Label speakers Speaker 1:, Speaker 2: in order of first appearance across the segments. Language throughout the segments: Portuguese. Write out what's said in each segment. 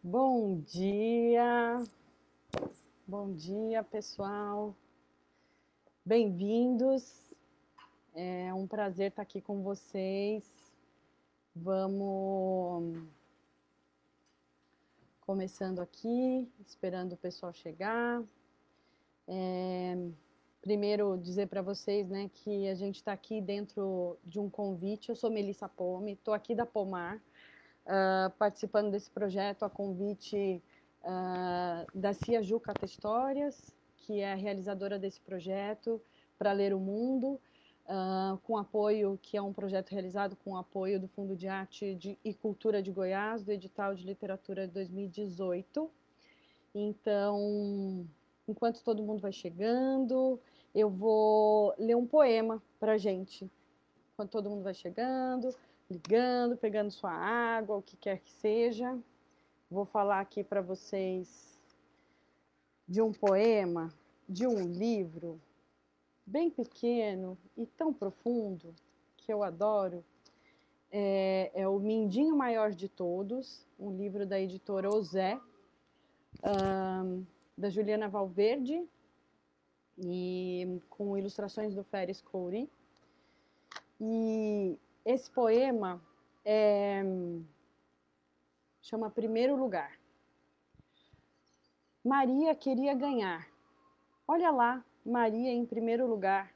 Speaker 1: Bom dia pessoal, bem-vindos, é um prazer estar aqui com vocês. Vamos começando aqui, esperando o pessoal chegar. Primeiro dizer para vocês, né, que a gente está aqui dentro de um convite. Eu sou Melissa Pome, estou aqui da Pomar, participando desse projeto a convite da Cia Ju Cata Histórias, que é a realizadora desse projeto, para ler o mundo, com apoio, que é um projeto realizado com apoio do Fundo de Arte e Cultura de Goiás, do edital de literatura de 2018. Então, enquanto todo mundo vai chegando, eu vou ler um poema para a gente. Enquanto todo mundo vai chegando, ligando, pegando sua água, o que quer que seja. Vou falar aqui para vocês de um poema, de um livro bem pequeno e tão profundo, que eu adoro. É o Mindinho Maior de Todos, um livro da editora Osé, da Juliana Valverde, e com ilustrações do Férez Couri. E esse poema chama Primeiro Lugar. Maria queria ganhar. Olha lá, Maria em primeiro lugar.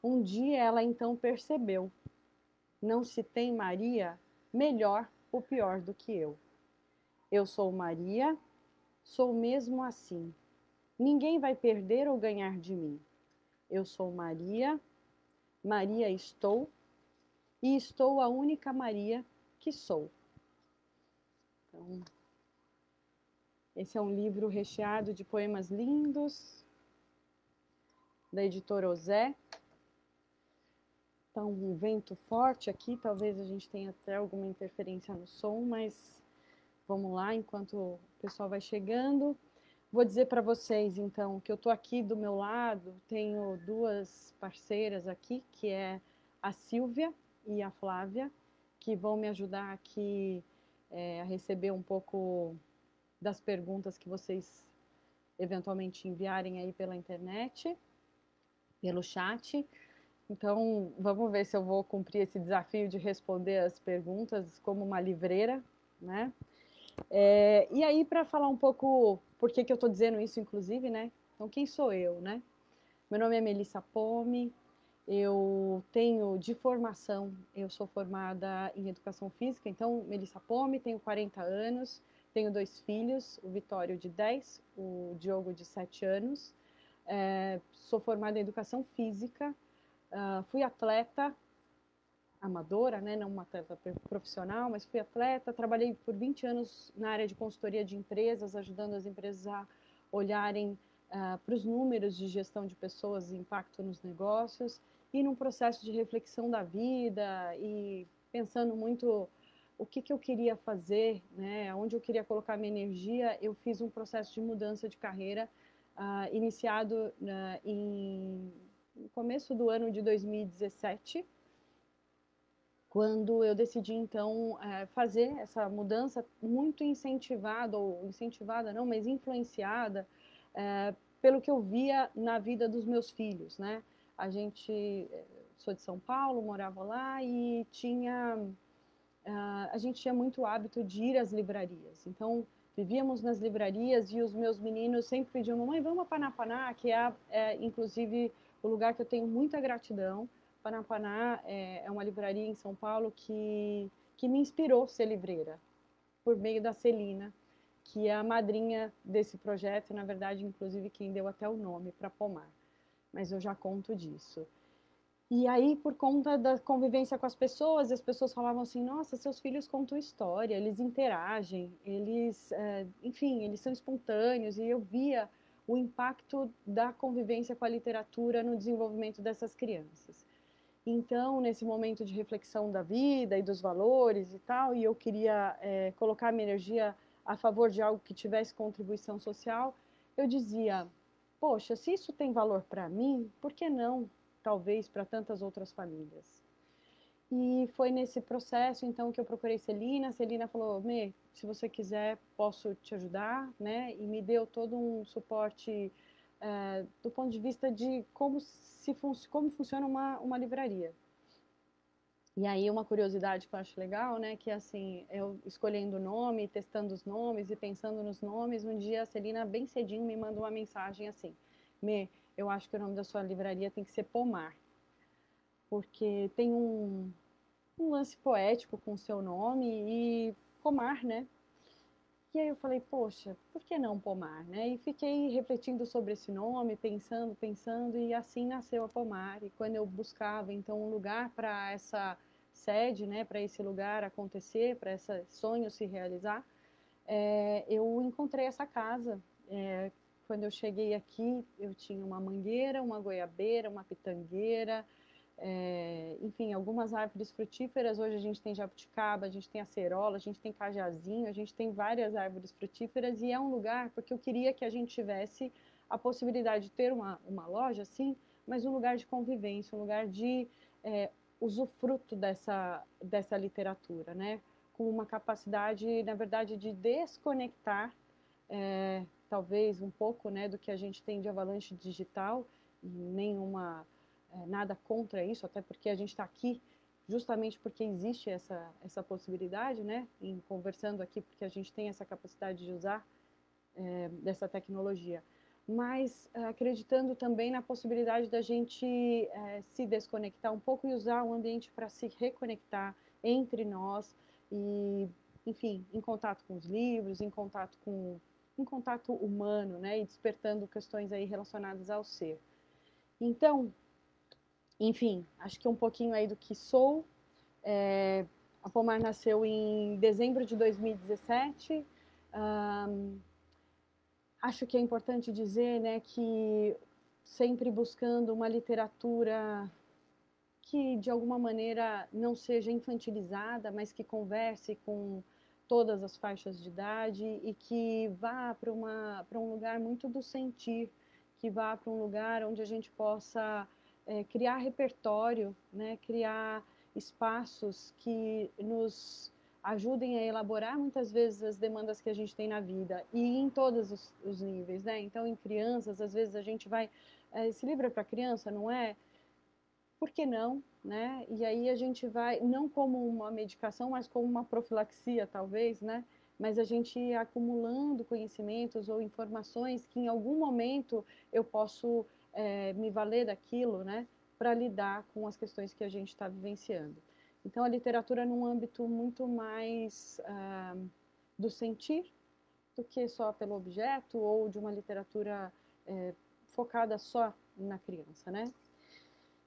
Speaker 1: Um dia ela então percebeu: não se tem Maria melhor ou pior do que eu. Eu sou Maria, sou mesmo assim. Ninguém vai perder ou ganhar de mim. Eu sou Maria, Maria estou, e estou a única Maria que sou. Então, esse é um livro recheado de poemas lindos, da editora Osé. Está um vento forte aqui, talvez a gente tenha até alguma interferência no som, mas vamos lá, enquanto o pessoal vai chegando. Vou dizer para vocês, então, que eu estou aqui do meu lado, tenho duas parceiras aqui, que é a Silvia e a Flávia, que vão me ajudar aqui a receber um pouco das perguntas que vocês eventualmente enviarem aí pela internet, pelo chat. Então, vamos ver se eu vou cumprir esse desafio de responder as perguntas como uma livreira, né? E aí, para falar um pouco por que eu estou dizendo isso, inclusive, né? Então, quem sou eu, né? Meu nome é Melissa Pome, eu tenho de formação, eu sou formada em Educação Física, então, Melissa Pome, tenho 40 anos, tenho 2 filhos, o Vitório de 10, o Diogo de 7 anos, sou formada em Educação Física, fui atleta amadora, né, não uma atleta profissional, mas fui atleta, trabalhei por 20 anos na área de consultoria de empresas, ajudando as empresas a olharem para os números de gestão de pessoas e impacto nos negócios, e num processo de reflexão da vida e pensando muito o que eu queria fazer, né, onde eu queria colocar minha energia. Eu fiz um processo de mudança de carreira iniciado no começo do ano de 2017, quando eu decidi, então, fazer essa mudança muito incentivada, ou incentivada não, mas influenciada pelo que eu via na vida dos meus filhos, né? Sou de São Paulo, morava lá e a gente tinha muito hábito de ir às livrarias. Então, vivíamos nas livrarias e os meus meninos sempre pediam: mamãe, vamos a Panapaná, que inclusive, o lugar que eu tenho muita gratidão. Panapaná é uma livraria em São Paulo que me inspirou a ser livreira, por meio da Celina, que é a madrinha desse projeto, na verdade, inclusive, quem deu até o nome para Pomar. Mas eu já conto disso. E aí, por conta da convivência com as pessoas falavam assim: nossa, seus filhos contam história, eles interagem, enfim, eles são espontâneos. E eu via o impacto da convivência com a literatura no desenvolvimento dessas crianças. Então, nesse momento de reflexão da vida e dos valores e tal, e eu queria colocar minha energia a favor de algo que tivesse contribuição social, eu dizia: poxa, se isso tem valor para mim, por que não, talvez, para tantas outras famílias? E foi nesse processo, então, que eu procurei Celina. Celina falou, Mê, se você quiser, posso te ajudar, né? E me deu todo um suporte do ponto de vista de como funciona uma livraria. E aí uma curiosidade que eu acho legal, né, que assim, eu escolhendo o nome, testando os nomes e pensando nos nomes, um dia a Celina bem cedinho me mandou uma mensagem assim, Mê, eu acho que o nome da sua livraria tem que ser Pomar, porque tem um lance poético com o seu nome e pomar, né? E aí eu falei, poxa, por que não pomar, né? E fiquei refletindo sobre esse nome, pensando, e assim nasceu a Pomar. E quando eu buscava, então, um lugar para essa sede, né, para esse lugar acontecer, para esse sonho se realizar, eu encontrei essa casa. Quando eu cheguei aqui, eu tinha uma mangueira, uma goiabeira, uma pitangueira, enfim, algumas árvores frutíferas. Hoje a gente tem jabuticaba, a gente tem acerola, a gente tem cajazinho, a gente tem várias árvores frutíferas e é um lugar porque eu queria que a gente tivesse a possibilidade de ter uma loja, sim, mas um lugar de convivência, um lugar de usufruto dessa literatura, né? Com uma capacidade, na verdade, de desconectar talvez um pouco, né, do que a gente tem de avalanche digital, e nada contra isso, até porque a gente está aqui justamente porque existe essa possibilidade, né, em conversando aqui, porque a gente tem essa capacidade de usar dessa tecnologia, mas acreditando também na possibilidade da gente se desconectar um pouco e usar o ambiente para se reconectar entre nós e, enfim, em contato com os livros, em contato humano, né, e despertando questões aí relacionadas ao ser. Então, enfim, acho que um pouquinho aí do que sou. A Pomar nasceu em dezembro de 2017. Acho que é importante dizer, né, que sempre buscando uma literatura que de alguma maneira não seja infantilizada, mas que converse com todas as faixas de idade e que vá para um lugar muito do sentir, que vá para um lugar onde a gente possa criar repertório, né, criar espaços que nos ajudem a elaborar muitas vezes as demandas que a gente tem na vida e em todos os níveis, né? Então, em crianças, às vezes a gente vai esse livro é para criança, não é? Por que não, né? E aí a gente vai, não como uma medicação, mas como uma profilaxia, talvez, né? Mas a gente ir acumulando conhecimentos ou informações que em algum momento eu posso me valer daquilo, né? Para lidar com as questões que a gente está vivenciando. Então, a literatura num âmbito muito mais do sentir do que só pelo objeto ou de uma literatura focada só na criança, né?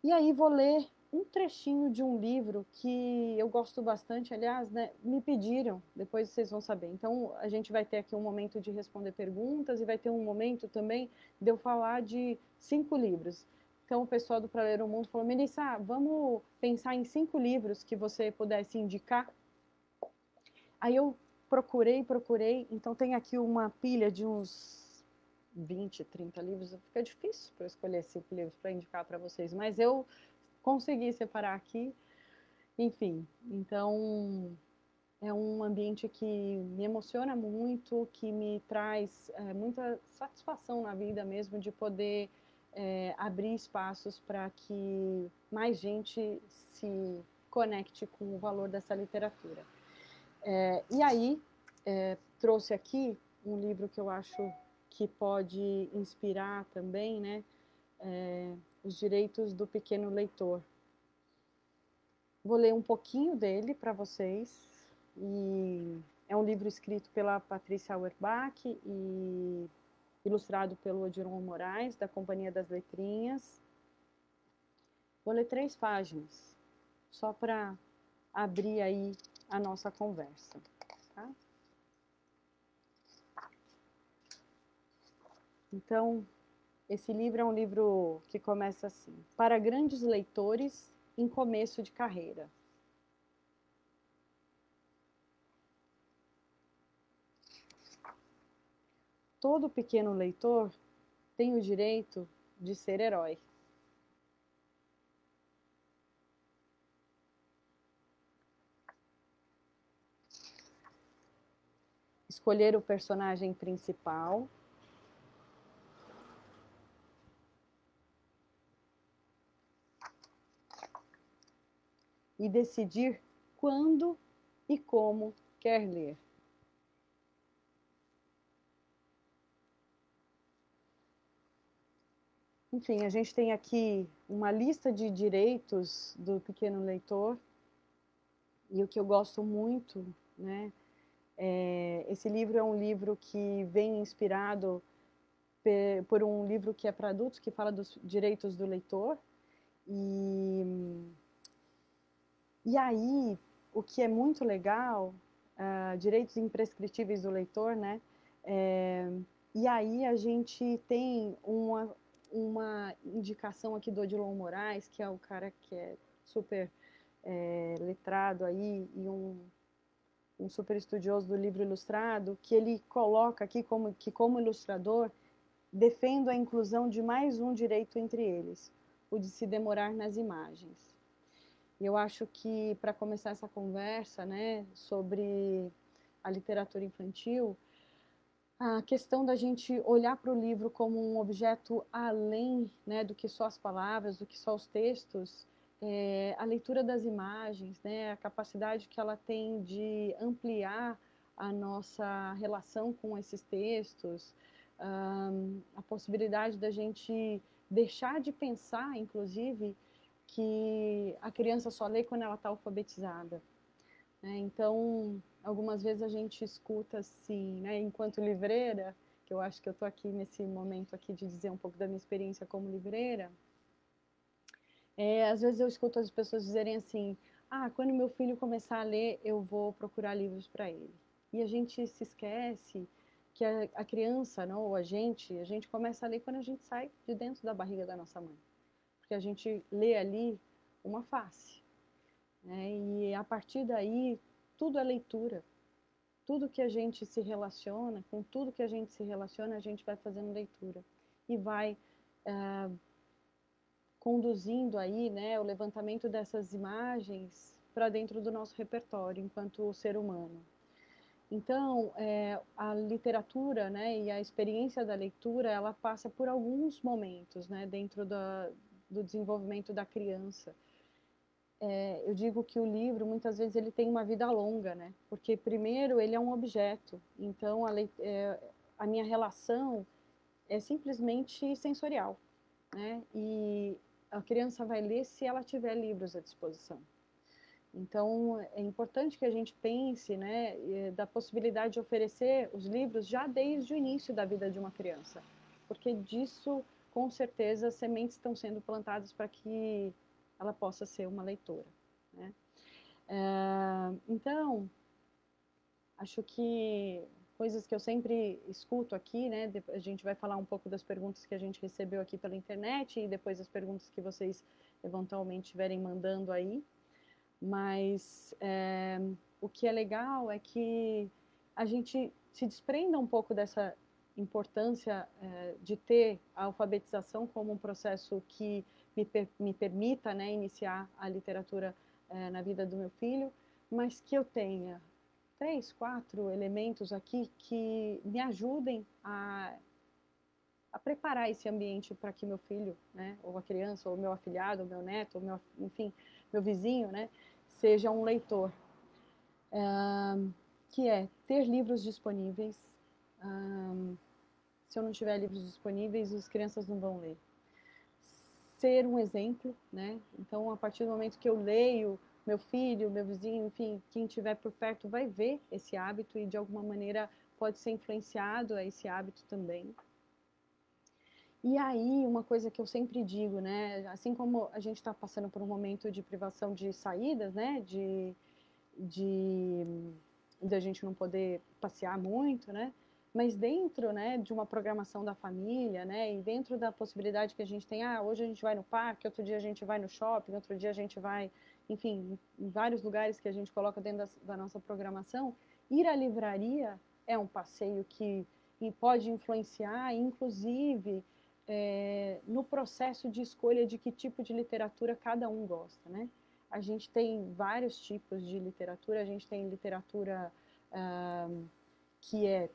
Speaker 1: E aí vou ler um trechinho de um livro que eu gosto bastante, aliás, né, me pediram, depois vocês vão saber. Então, a gente vai ter aqui um momento de responder perguntas e vai ter um momento também de eu falar de 5 livros. Então, o pessoal do Pra Ler o Mundo falou, Melissa, vamos pensar em 5 livros que você pudesse indicar? Aí eu procurei, então tem aqui uma pilha de uns 20, 30 livros, fica difícil para eu escolher 5 livros para indicar para vocês, mas eu consegui separar aqui, enfim, então é um ambiente que me emociona muito, que me traz muita satisfação na vida mesmo de poder abrir espaços para que mais gente se conecte com o valor dessa literatura. E aí, trouxe aqui um livro que eu acho que pode inspirar também, né? Os Direitos do Pequeno Leitor. Vou ler um pouquinho dele para vocês. E é um livro escrito pela Patrícia Auerbach e ilustrado pelo Odiron Moraes, da Companhia das Letrinhas. Vou ler 3 páginas, só para abrir aí a nossa conversa. Tá? Então, esse livro é um livro que começa assim: para grandes leitores em começo de carreira. Todo pequeno leitor tem o direito de ser herói. escolher o personagem principal. E decidir quando e como quer ler. Enfim, a gente tem aqui uma lista de direitos do pequeno leitor, e o que eu gosto muito, né, esse livro é um livro que vem inspirado por um livro que é para adultos, que fala dos direitos do leitor, e aí, o que é muito legal, direitos imprescritíveis do leitor, né, e aí a gente tem uma indicação aqui do Odilon Moraes, que é o cara que é super letrado aí, e um super estudioso do livro ilustrado, que ele coloca aqui como ilustrador, defendo a inclusão de mais um direito entre eles, o de se demorar nas imagens. E eu acho que, para começar essa conversa, né, sobre a literatura infantil, a questão da gente olhar para o livro como um objeto além, né, do que só as palavras, do que só os textos, a leitura das imagens, né, a capacidade que ela tem de ampliar a nossa relação com esses textos, a possibilidade da gente deixar de pensar, inclusive, que a criança só lê quando ela está alfabetizada. Então, algumas vezes a gente escuta assim, né, enquanto livreira, que eu acho que eu estou aqui nesse momento aqui de dizer um pouco da minha experiência como livreira, às vezes eu escuto as pessoas dizerem assim, quando meu filho começar a ler, eu vou procurar livros para ele. E a gente se esquece que a criança, não, ou a gente começa a ler quando a gente sai de dentro da barriga da nossa mãe. Porque a gente lê ali uma face. E a partir daí, tudo é leitura. Tudo que a gente se relaciona, com tudo que a gente se relaciona, a gente vai fazendo leitura. E vai conduzindo aí, né, o levantamento dessas imagens para dentro do nosso repertório, enquanto ser humano. Então, a literatura, né, e a experiência da leitura, ela passa por alguns momentos, né, dentro do desenvolvimento da criança. Eu digo que o livro, muitas vezes, ele tem uma vida longa, né? Porque, primeiro, ele é um objeto. Então, a minha relação é simplesmente sensorial, né? E a criança vai ler se ela tiver livros à disposição. Então, é importante que a gente pense, né, da possibilidade de oferecer os livros já desde o início da vida de uma criança. Porque disso, com certeza, sementes estão sendo plantadas para que ela possa ser uma leitora, né? Então, acho que coisas que eu sempre escuto aqui, né? A gente vai falar um pouco das perguntas que a gente recebeu aqui pela internet e depois as perguntas que vocês eventualmente estiverem mandando aí. Mas o que é legal é que a gente se desprenda um pouco dessa importância de ter a alfabetização como um processo que me permita, né, iniciar a literatura na vida do meu filho, mas que eu tenha 3, 4 elementos aqui que me ajudem a preparar esse ambiente para que meu filho, né, ou a criança, ou meu afilhado, ou meu neto, ou enfim, meu vizinho, né, seja um leitor. Que é ter livros disponíveis. Se eu não tiver livros disponíveis, as crianças não vão ler. Ser um exemplo, né? Então, a partir do momento que eu leio, meu filho, meu vizinho, enfim, quem estiver por perto vai ver esse hábito e, de alguma maneira, pode ser influenciado a esse hábito também. E aí, uma coisa que eu sempre digo, né? Assim como a gente está passando por um momento de privação de saídas, né? De a gente não poder passear muito, né? Mas dentro, né, de uma programação da família, né, e dentro da possibilidade que a gente tem, hoje a gente vai no parque, outro dia a gente vai no shopping, outro dia a gente vai, enfim, em vários lugares que a gente coloca dentro da nossa programação, ir à livraria é um passeio que pode influenciar, inclusive, no processo de escolha de que tipo de literatura cada um gosta, né? A gente tem vários tipos de literatura, a gente tem literatura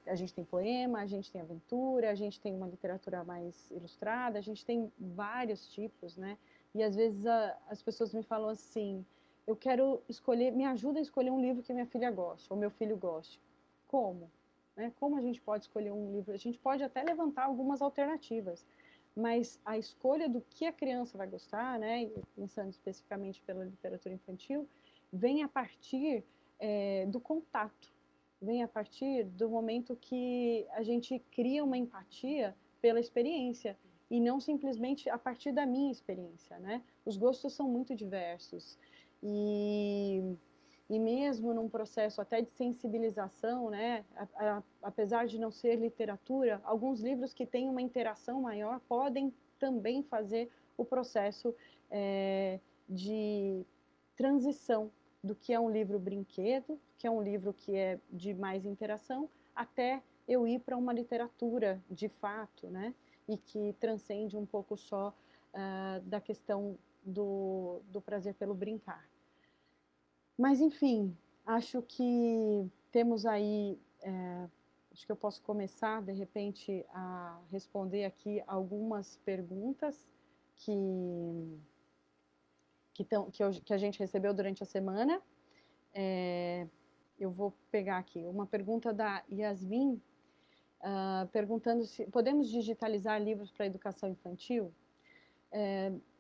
Speaker 1: a gente tem poema, a gente tem aventura, a gente tem uma literatura mais ilustrada, a gente tem vários tipos, né? E às vezes as pessoas me falam assim, eu quero escolher, me ajuda a escolher um livro que minha filha goste, ou meu filho goste. Como? Né? Como a gente pode escolher um livro? A gente pode até levantar algumas alternativas, mas a escolha do que a criança vai gostar, né? Pensando especificamente pela literatura infantil, vem a partir do contato, vem a partir do momento que a gente cria uma empatia pela experiência e não simplesmente a partir da minha experiência, né? Os gostos são muito diversos e mesmo num processo até de sensibilização, né? Apesar de não ser literatura, alguns livros que têm uma interação maior podem também fazer o processo de transição do que é um livro brinquedo, que é um livro que é de mais interação, até eu ir para uma literatura de fato, né? E que transcende um pouco só da questão do prazer pelo brincar. Mas, enfim, acho que temos aí, acho que eu posso começar, de repente, a responder aqui algumas perguntas que a gente recebeu durante a semana. Eu vou pegar aqui uma pergunta da Yasmin, perguntando se podemos digitalizar livros para educação infantil.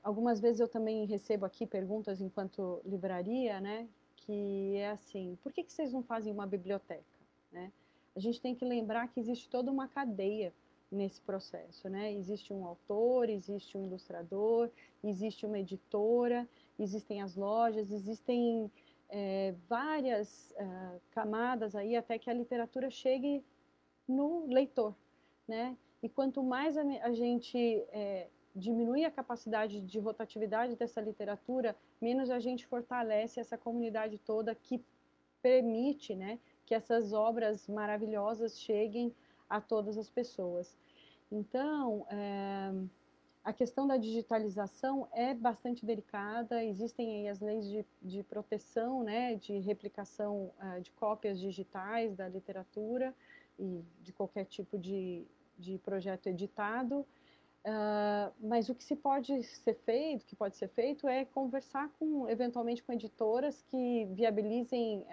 Speaker 1: Algumas vezes eu também recebo aqui perguntas enquanto livraria, né, que é assim, por que vocês não fazem uma biblioteca? Né? A gente tem que lembrar que existe toda uma cadeia nesse processo, né? Existe um autor, existe um ilustrador, existe uma editora, existem as lojas, existem várias camadas aí até que a literatura chegue no leitor, né? E quanto mais a gente diminui a capacidade de rotatividade dessa literatura, menos a gente fortalece essa comunidade toda que permite, né, que essas obras maravilhosas cheguem a todas as pessoas. Então, a questão da digitalização é bastante delicada, existem aí as leis de proteção, né, de replicação de cópias digitais da literatura e de qualquer tipo de projeto editado, mas o que pode ser feito é conversar eventualmente com editoras que viabilizem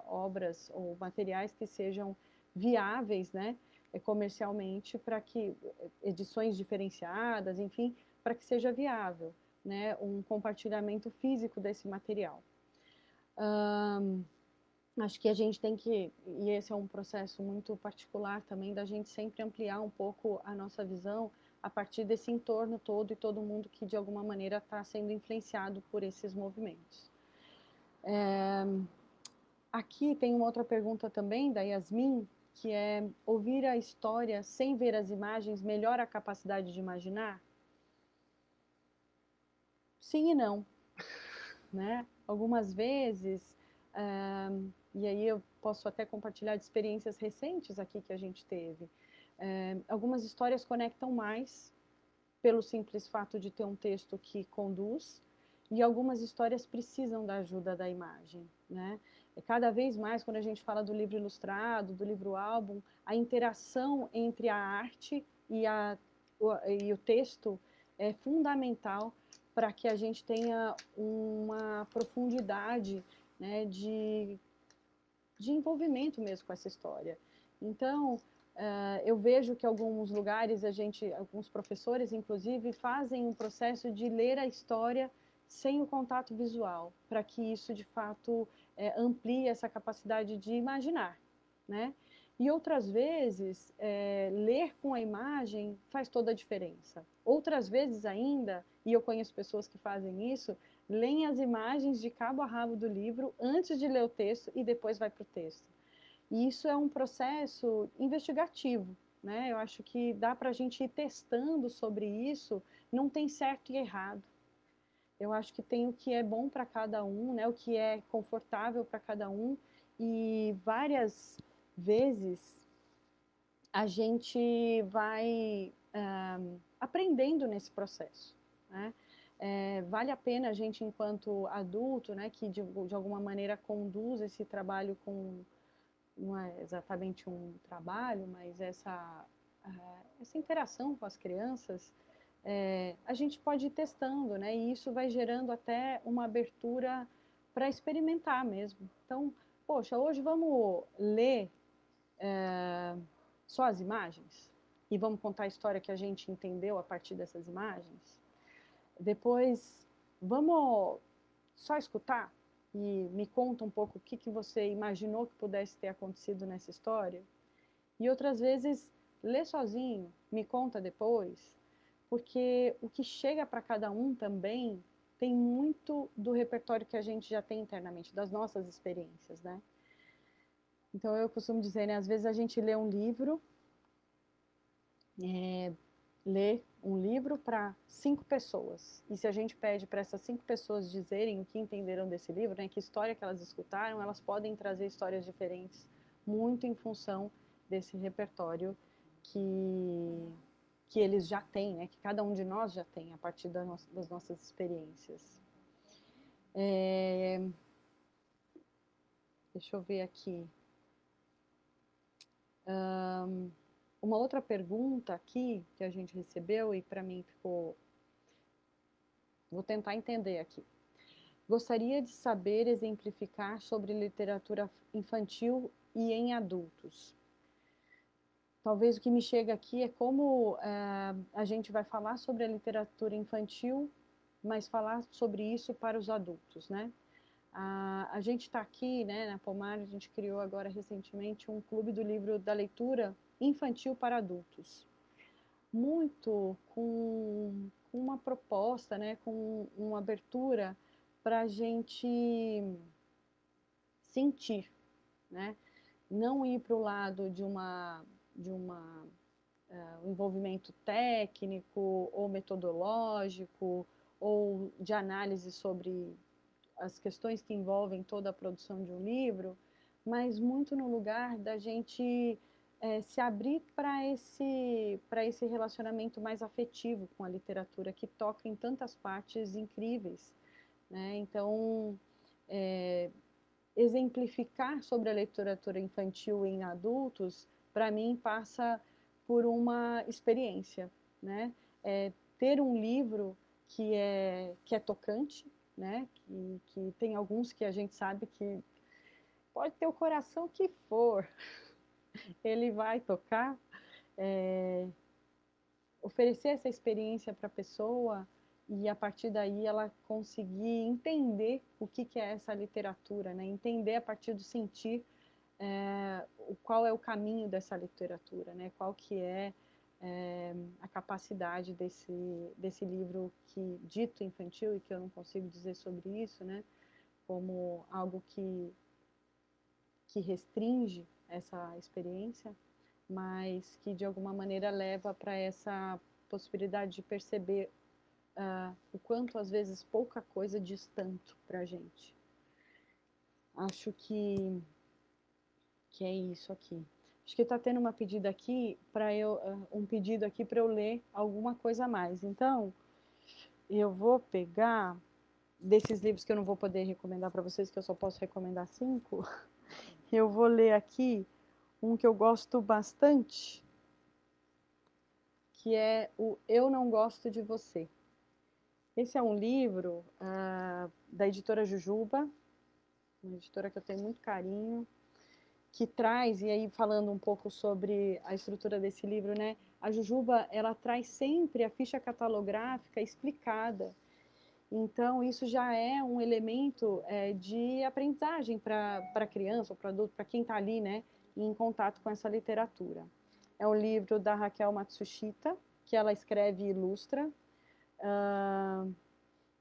Speaker 1: obras ou materiais que sejam viáveis, né, comercialmente, para que edições diferenciadas, enfim, para que seja viável, né, um compartilhamento físico desse material. Acho que a gente tem que, e esse é um processo muito particular também, da gente sempre ampliar um pouco a nossa visão a partir desse entorno todo e todo mundo que de alguma maneira está sendo influenciado por esses movimentos. Aqui tem uma outra pergunta também da Yasmin, que é: ouvir a história sem ver as imagens melhora a capacidade de imaginar? Sim e não, né? Algumas vezes, e aí eu posso até compartilhar de experiências recentes aqui que a gente teve, algumas histórias conectam mais pelo simples fato de ter um texto que conduz, e algumas histórias precisam da ajuda da imagem, né? Cada vez mais, quando a gente fala do livro ilustrado, do livro-álbum, a interação entre a arte e o texto é fundamental para que a gente tenha uma profundidade, né, de envolvimento mesmo com essa história. Então, eu vejo que alguns lugares, alguns professores, inclusive, fazem um processo de ler a história sem o contato visual, para que isso, de fato, amplie essa capacidade de imaginar, né? E outras vezes, ler com a imagem faz toda a diferença. Outras vezes ainda, e eu conheço pessoas que fazem isso, leem as imagens de cabo a rabo do livro antes de ler o texto e depois vai para o texto. E isso é um processo investigativo, né? Eu acho que dá para a gente ir testando sobre isso, não tem certo e errado. Eu acho que tem o que é bom para cada um, né? O que é confortável para cada um, e várias vezes a gente vai aprendendo nesse processo, né? Vale a pena a gente, enquanto adulto, né, que de alguma maneira conduz esse trabalho não é exatamente um trabalho, mas essa interação com as crianças, a gente pode ir testando, né? E isso vai gerando até uma abertura para experimentar mesmo. Então, poxa, hoje vamos ler só as imagens e vamos contar a história que a gente entendeu a partir dessas imagens. Depois, vamos só escutar e me conta um pouco o que você imaginou que pudesse ter acontecido nessa história. E outras vezes, lê sozinho, me conta depois, porque o que chega para cada um também tem muito do repertório que a gente já tem internamente, das nossas experiências, né? Então eu costumo dizer, né, às vezes a gente lê um livro, lê um livro para 5 pessoas. E se a gente pede para essas 5 pessoas dizerem o que entenderam desse livro, né, que história que elas escutaram, elas podem trazer histórias diferentes, muito em função desse repertório que eles já têm, né, que cada um de nós já tem, a partir das nossas experiências. Deixa eu ver aqui. Uma outra pergunta aqui que a gente recebeu e para mim ficou... Vou tentar entender aqui. Gostaria de saber exemplificar sobre literatura infantil e em adultos. Talvez o que me chega aqui é como a gente vai falar sobre a literatura infantil, mas falar sobre isso para os adultos, né? A gente está aqui, né, na Pomar, a gente criou agora recentemente um clube do livro da leitura infantil para adultos. Muito com uma proposta, né, com uma abertura para a gente sentir, né? Não ir para o lado de um envolvimento técnico ou metodológico ou de análise sobre as questões que envolvem toda a produção de um livro, mas muito no lugar da gente se abrir para esse relacionamento mais afetivo com a literatura, que toca em tantas partes incríveis, né? Então, exemplificar sobre a literatura infantil em adultos, para mim, passa por uma experiência, né? Ter um livro que é tocante, né? Que tem alguns que a gente sabe que pode ter o coração que for, ele vai tocar, oferecer essa experiência para a pessoa e a partir daí ela conseguir entender o que é essa literatura, né? Entender a partir do sentir qual é o caminho dessa literatura, né? Qual que é a capacidade desse livro que dito infantil e que eu não consigo dizer sobre isso, né? Como algo que restringe essa experiência, mas que de alguma maneira leva para essa possibilidade de perceber o quanto às vezes pouca coisa diz tanto para a gente. Acho que é isso aqui. Acho que está tendo uma pedida aqui para um pedido aqui para eu ler alguma coisa a mais. Então, eu vou pegar desses livros que eu não vou poder recomendar para vocês, que eu só posso recomendar 5. Eu vou ler aqui um que eu gosto bastante, que é o Eu Não Gosto de Você. Esse é um livro da editora Jujuba, uma editora que eu tenho muito carinho, que traz, e aí falando um pouco sobre a estrutura desse livro, né? A Jujuba, ela traz sempre a ficha catalográfica explicada. Então, isso já é um elemento de aprendizagem para a criança ou para o adulto, para quem está ali, né, em contato com essa literatura. É um livro da Raquel Matsushita, que ela escreve e ilustra,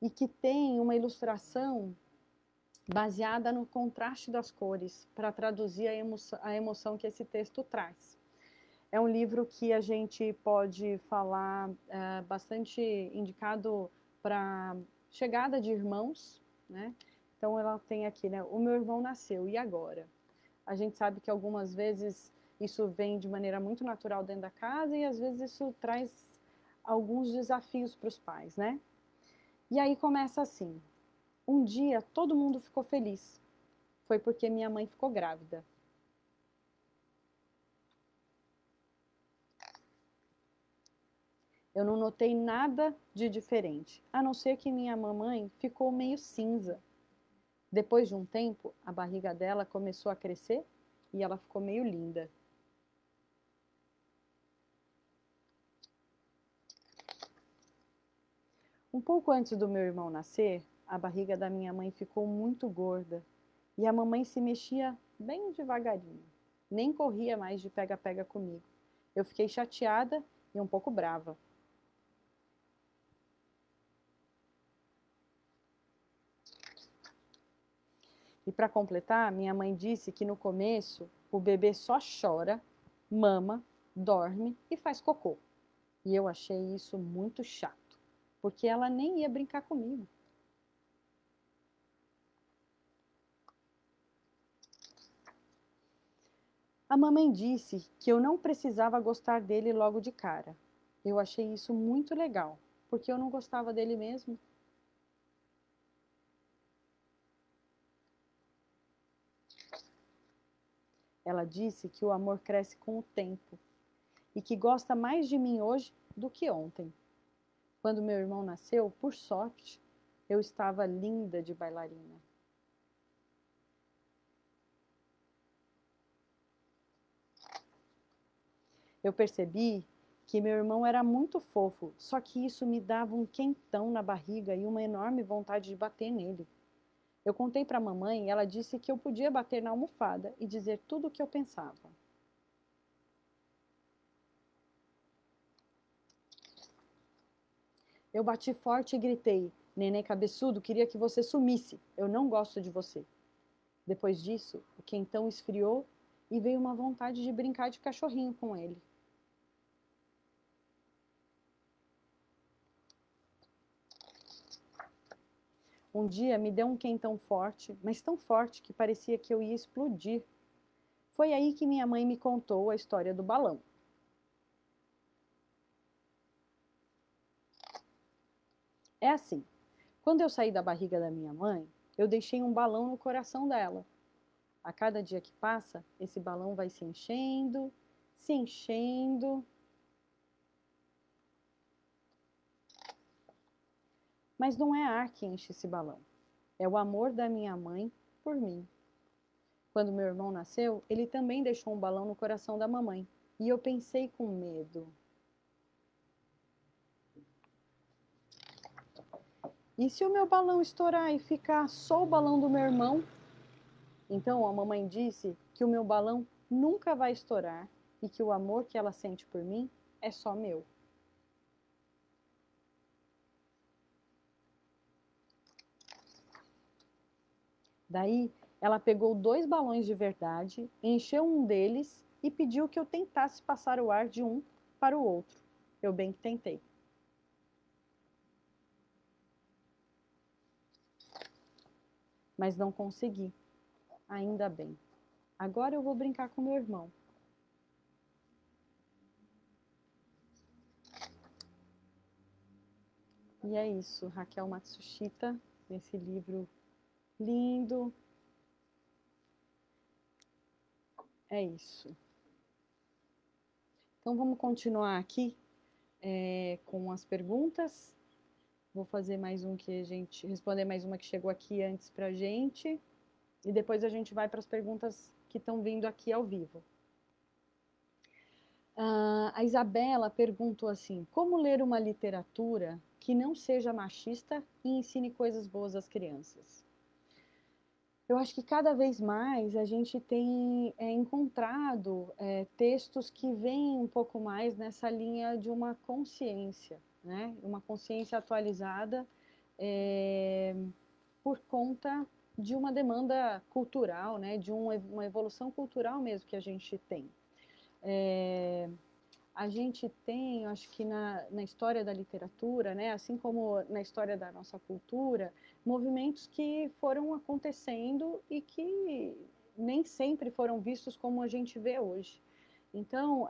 Speaker 1: e que tem uma ilustração baseada no contraste das cores, para traduzir a emoção que esse texto traz. É um livro que a gente pode falar bastante indicado para chegada de irmãos, né? Então ela tem aqui, né? O meu irmão nasceu, e agora? A gente sabe que algumas vezes isso vem de maneira muito natural dentro da casa e às vezes isso traz alguns desafios para os pais, né? E aí começa assim: um dia todo mundo ficou feliz. Foi porque minha mãe ficou grávida. Eu não notei nada de diferente, a não ser que minha mamãe ficou meio cinza. Depois de um tempo, a barriga dela começou a crescer e ela ficou meio linda. Um pouco antes do meu irmão nascer, a barriga da minha mãe ficou muito gorda e a mamãe se mexia bem devagarinho. Nem corria mais de pega-pega comigo. Eu fiquei chateada e um pouco brava. E para completar, minha mãe disse que no começo o bebê só chora, mama, dorme e faz cocô. E eu achei isso muito chato, porque ela nem ia brincar comigo. A mamãe disse que eu não precisava gostar dele logo de cara. Eu achei isso muito legal, porque eu não gostava dele mesmo. Ela disse que o amor cresce com o tempo e que gosta mais de mim hoje do que ontem. Quando meu irmão nasceu, por sorte, eu estava linda de bailarina. Eu percebi que meu irmão era muito fofo, só que isso me dava um quentão na barriga e uma enorme vontade de bater nele. Eu contei para a mamãe e ela disse que eu podia bater na almofada e dizer tudo o que eu pensava. Eu bati forte e gritei: Neném cabeçudo, queria que você sumisse. Eu não gosto de você. Depois disso, o quentão esfriou e veio uma vontade de brincar de cachorrinho com ele. Um dia me deu um quentão forte, mas tão forte que parecia que eu ia explodir. Foi aí que minha mãe me contou a história do balão. É assim, quando eu saí da barriga da minha mãe, eu deixei um balão no coração dela. A cada dia que passa, esse balão vai se enchendo, se enchendo. Mas não é ar que enche esse balão. É o amor da minha mãe por mim. Quando meu irmão nasceu, ele também deixou um balão no coração da mamãe. E eu pensei com medo. E se o meu balão estourar e ficar só o balão do meu irmão? Então a mamãe disse que o meu balão nunca vai estourar e que o amor que ela sente por mim é só meu. Daí ela pegou 2 balões de verdade, encheu um deles e pediu que eu tentasse passar o ar de um para o outro. Eu bem que tentei. Mas não consegui. Ainda bem. Agora eu vou brincar com meu irmão. E é isso, Raquel Matsushita, nesse livro lindo. É isso. Então vamos continuar aqui com as perguntas. Vou fazer mais um que a gente responder mais uma que chegou aqui antes pra gente e depois a gente vai para as perguntas que estão vindo aqui ao vivo. A Isabela perguntou assim: como ler uma literatura que não seja machista e ensine coisas boas às crianças? Eu acho que cada vez mais a gente tem encontrado textos que vêm um pouco mais nessa linha de uma consciência, né? Uma consciência atualizada por conta de uma demanda cultural, né? De uma evolução cultural mesmo que a gente tem. A gente tem, acho que na história da literatura, né, assim como na história da nossa cultura, movimentos que foram acontecendo e que nem sempre foram vistos como a gente vê hoje. Então,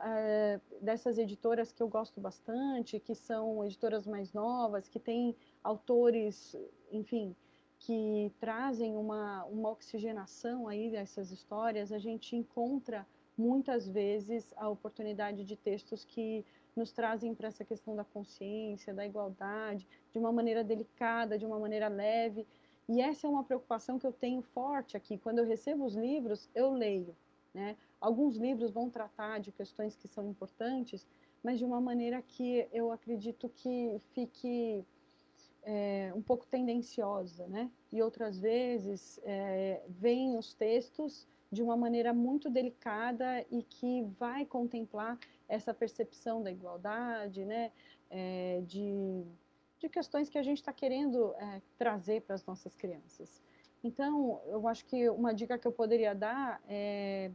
Speaker 1: dessas editoras que eu gosto bastante, que são editoras mais novas, que têm autores, enfim, que trazem uma oxigenação aí dessas histórias, a gente encontra muitas vezes a oportunidade de textos que nos trazem para essa questão da consciência, da igualdade, de uma maneira delicada, de uma maneira leve. E essa é uma preocupação que eu tenho forte aqui. Quando eu recebo os livros, eu leio, né? Alguns livros vão tratar de questões que são importantes, mas de uma maneira que eu acredito que fique um pouco tendenciosa, né? E outras vezes vêm os textos de uma maneira muito delicada e que vai contemplar essa percepção da igualdade, né? De questões que a gente está querendo trazer para as nossas crianças. Então, eu acho que uma dica que eu poderia dar é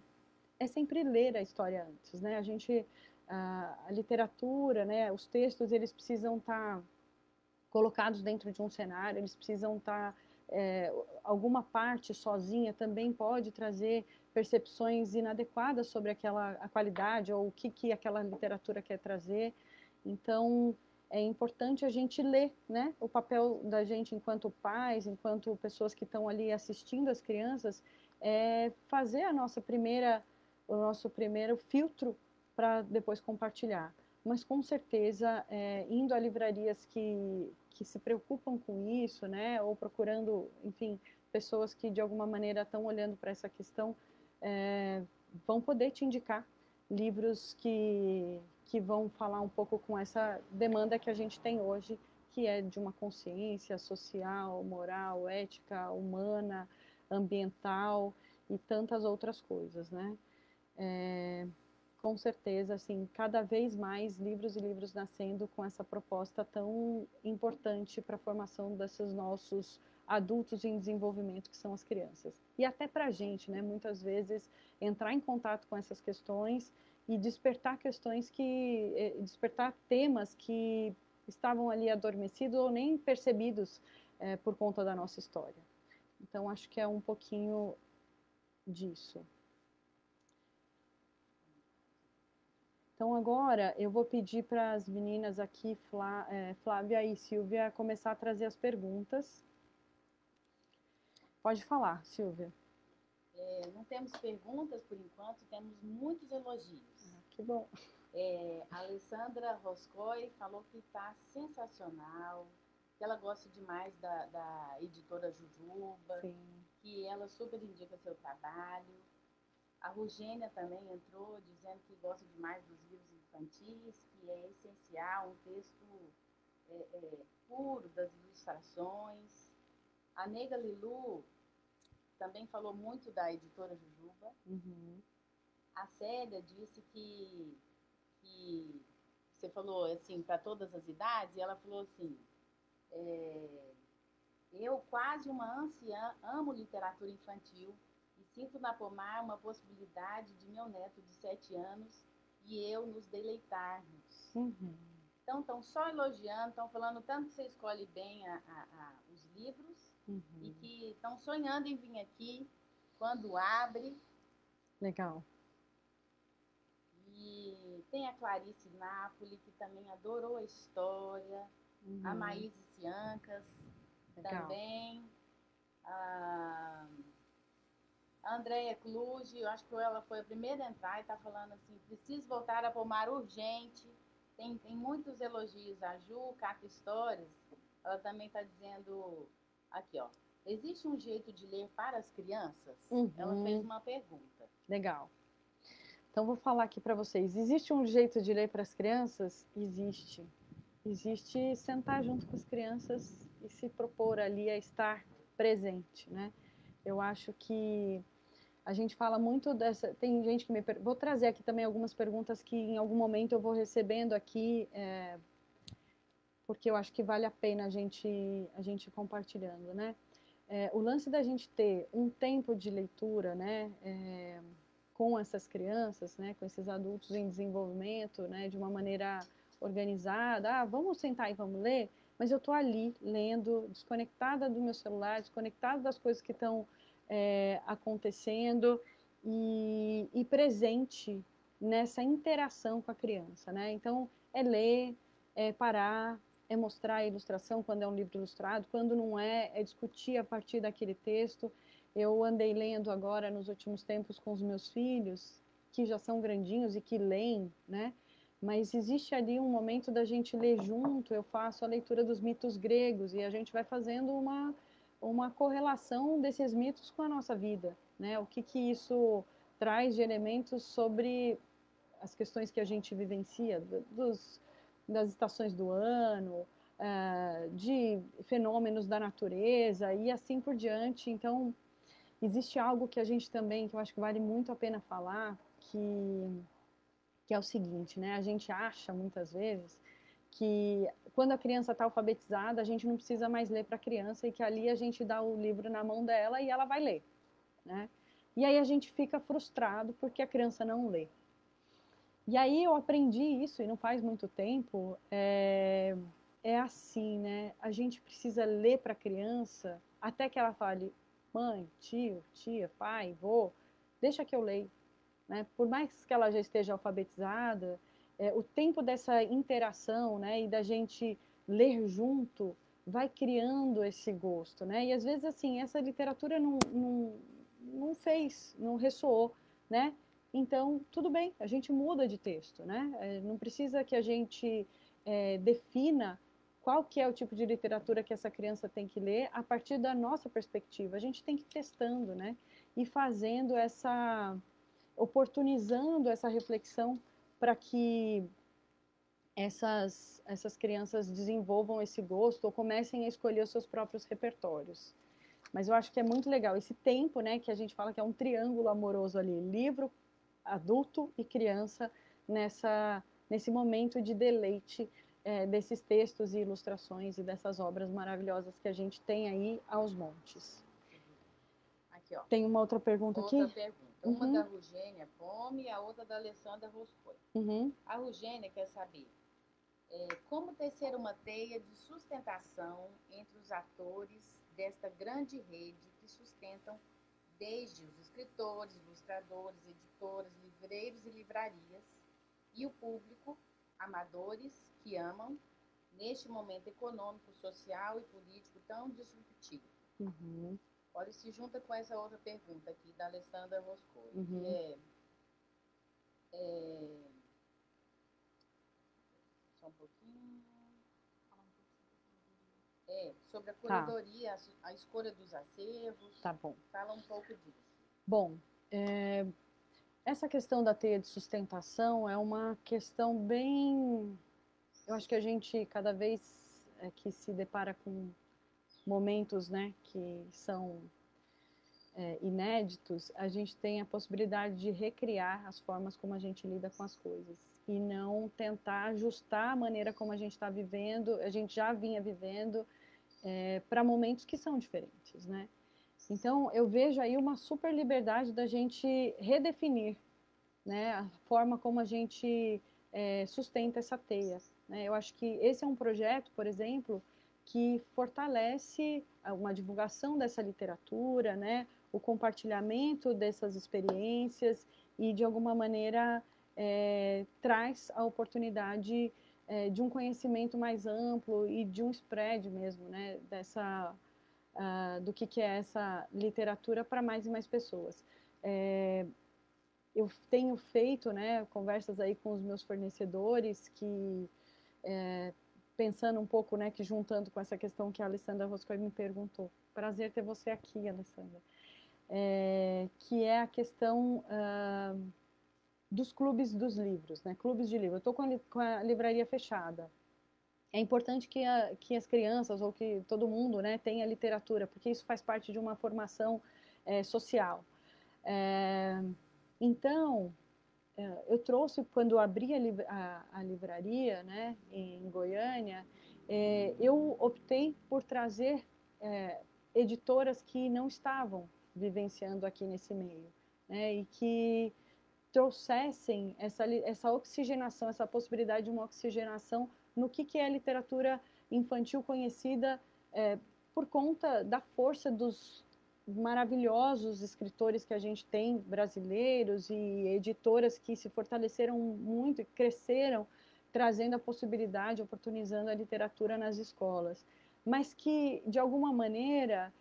Speaker 1: sempre ler a história antes, né? A literatura, né? Os textos, eles precisam estar colocados dentro de um cenário, eles precisam estar alguma parte sozinha também pode trazer percepções inadequadas sobre a qualidade ou o que aquela literatura quer trazer. Então, é importante a gente ler, né? O papel da gente enquanto pais, enquanto pessoas que estão ali assistindo as crianças, fazer o nosso primeiro filtro para depois compartilhar. Mas com certeza, indo a livrarias que se preocupam com isso, né? Ou procurando, enfim, pessoas que de alguma maneira estão olhando para essa questão, vão poder te indicar livros que vão falar um pouco com essa demanda que a gente tem hoje, que é de uma consciência social, moral, ética, humana, ambiental e tantas outras coisas, né? Com certeza, assim, cada vez mais livros e livros nascendo com essa proposta tão importante para a formação desses nossos adultos em desenvolvimento, que são as crianças. E até para a gente, né, muitas vezes, entrar em contato com essas questões e despertar despertar temas que estavam ali adormecidos ou nem percebidos por conta da nossa história. Então, acho que é um pouquinho disso. Então, agora eu vou pedir para as meninas aqui, Flávia e Silvia, começar a trazer as perguntas. Pode falar, Silvia.
Speaker 2: Não temos perguntas por enquanto, temos muitos elogios.
Speaker 1: Que bom.
Speaker 2: A Alessandra Roscoe falou que está sensacional, que ela gosta demais da editora Jujuba,
Speaker 1: Sim.
Speaker 2: que ela super indica seu trabalho. A Rugênia também entrou dizendo que gosta demais dos livros infantis, que é essencial, um texto puro das ilustrações. A Nega Lilu também falou muito da editora Jujuba.
Speaker 1: Uhum.
Speaker 2: A Célia disse que você falou assim, para todas as idades, e ela falou assim, eu, quase uma anciã, amo literatura infantil e sinto na Pomar uma possibilidade de meu neto de 7 anos e eu nos deleitarmos.
Speaker 1: Uhum.
Speaker 2: Então, estão só elogiando, estão falando tanto que você escolhe bem os livros e que estão sonhando em vir aqui quando abre.
Speaker 1: Legal.
Speaker 2: E tem a Clarice Napoli, que também adorou a história. A Maíse Ciancas também. A Andréia Cluj, eu acho que ela foi a primeira a entrar e está falando assim, preciso voltar a Pomar urgente. Tem muitos elogios. A Ju, Cata Histórias, ela também está dizendo, aqui ó, existe um jeito de ler para as crianças? Ela fez uma pergunta.
Speaker 1: Legal. Então, vou falar aqui para vocês. Existe um jeito de ler para as crianças? Existe. Existe sentar junto com as crianças e se propor ali a estar presente, né? Eu acho que a gente fala muito dessa... Tem gente que Vou trazer aqui também algumas perguntas que em algum momento eu vou recebendo aqui, porque eu acho que vale a pena a gente ir compartilhando, né? O lance da gente ter um tempo de leitura, né? Com essas crianças, né? Com esses adultos em desenvolvimento, né? De uma maneira organizada. Vamos sentar e vamos ler? Mas eu estou ali, lendo, desconectada do meu celular, desconectada das coisas que estão acontecendo e presente nessa interação com a criança, né? Então, é ler, é parar, é mostrar a ilustração quando é um livro ilustrado, quando não é discutir a partir daquele texto. Eu andei lendo agora, nos últimos tempos, com os meus filhos, que já são grandinhos e que leem, né? mas existe ali um momento da gente ler junto. Eu faço a leitura dos mitos gregos e a gente vai fazendo uma correlação desses mitos com a nossa vida, né? O que isso traz de elementos sobre as questões que a gente vivencia, das estações do ano, de fenômenos da natureza e assim por diante. Então, existe algo que a gente também, que eu acho que vale muito a pena falar, que é o seguinte, né? A gente acha muitas vezes que quando a criança está alfabetizada, a gente não precisa mais ler para a criança e que ali a gente dá o livro na mão dela e ela vai ler, né? E aí a gente fica frustrado porque a criança não lê. E aí eu aprendi isso, e não faz muito tempo, é assim, né? A gente precisa ler para a criança até que ela fale, mãe, tio, tia, pai, vô, deixa que eu leio. Né? Por mais que ela já esteja alfabetizada, o tempo dessa interação, né, e da gente ler junto vai criando esse gosto, né? E às vezes assim essa literatura não fez, não ressoou, né? Então tudo bem, a gente muda de texto, né? Não precisa que a gente defina qual que é o tipo de literatura que essa criança tem que ler a partir da nossa perspectiva. A gente tem que ir testando, né? E fazendo oportunizando essa reflexão para que essas crianças desenvolvam esse gosto ou comecem a escolher os seus próprios repertórios. Mas eu acho que é muito legal esse tempo, né, que a gente fala que é um triângulo amoroso ali, livro, adulto e criança, nesse momento de deleite desses textos e ilustrações e dessas obras maravilhosas que a gente tem aí aos montes.
Speaker 2: Aqui, ó.
Speaker 1: Tem uma outra pergunta aqui?
Speaker 2: Outra pergunta. Uma da Rugênia Pome e a outra da Alessandra Roscoe. A Rugênia quer saber como tecer uma teia de sustentação entre os atores desta grande rede que sustentam desde os escritores, ilustradores, editores, livreiros e livrarias e o público, amadores que amam, neste momento econômico, social e político tão disruptivo. Olha, se junta com essa outra pergunta aqui da Alessandra Roscoe, que só um pouquinho. Sobre a curadoria, a escolha dos acervos.
Speaker 1: Tá bom.
Speaker 2: Fala um pouco disso.
Speaker 1: Bom, essa questão da teia de sustentação é uma questão bem... Eu acho que a gente, cada vez que se depara com momentos, né, que são inéditos, a gente tem a possibilidade de recriar as formas como a gente lida com as coisas e não tentar ajustar a maneira como a gente está vivendo, a gente já vinha vivendo, para momentos que são diferentes, né? Então, eu vejo aí uma super liberdade da gente redefinir, né, a forma como a gente sustenta essa teia, né? Eu acho que esse é um projeto, por exemplo, que fortalece uma divulgação dessa literatura, né, o compartilhamento dessas experiências e, de alguma maneira, traz a oportunidade de um conhecimento mais amplo e de um spread mesmo, né, do que é essa literatura para mais e mais pessoas. Eu tenho feito, né, conversas aí com os meus fornecedores que, pensando um pouco, né, que juntando com essa questão que a Alessandra Roscoe me perguntou. Prazer ter você aqui, Alessandra. Que é a questão dos clubes dos livros, né, clubes de livro. Eu estou com a livraria fechada. É importante que as crianças ou que todo mundo, né, tenha literatura, porque isso faz parte de uma formação social. Então, eu trouxe, quando eu abri a livraria, né, em Goiânia, eu optei por trazer editoras que não estavam vivenciando aqui nesse meio, né, e que trouxessem essa oxigenação, essa possibilidade de uma oxigenação no que é a literatura infantil conhecida por conta da força dos maravilhosos escritores que a gente tem, brasileiros, e editoras que se fortaleceram muito e cresceram, trazendo a possibilidade, oportunizando a literatura nas escolas. Mas que, de alguma maneira,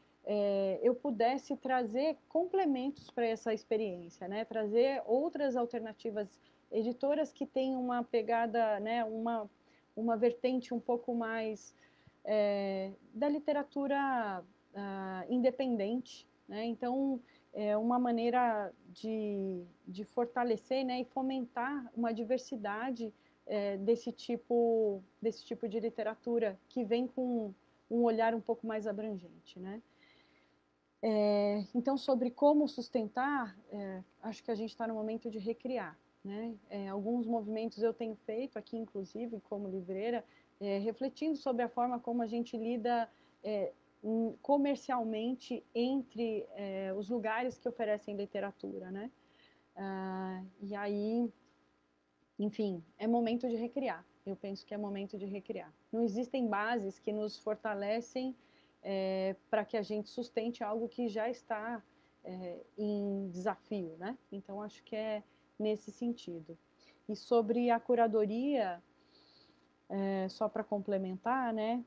Speaker 1: eu pudesse trazer complementos para essa experiência, né? Trazer outras alternativas editoras que têm uma pegada, né, uma vertente um pouco mais da literatura independente, né? Então, é uma maneira de fortalecer, né, e fomentar uma diversidade desse tipo de literatura que vem com um olhar um pouco mais abrangente, né? Então, sobre como sustentar, acho que a gente está no momento de recriar, né? Alguns movimentos eu tenho feito aqui, inclusive, como livreira, refletindo sobre a forma como a gente lida comercialmente entre os lugares que oferecem literatura, né? E aí, enfim, é momento de recriar. Eu penso que é momento de recriar. Não existem bases que nos fortalecem para que a gente sustente algo que já está em desafio, né? Então, acho que é nesse sentido. E sobre a curadoria, só para complementar, né?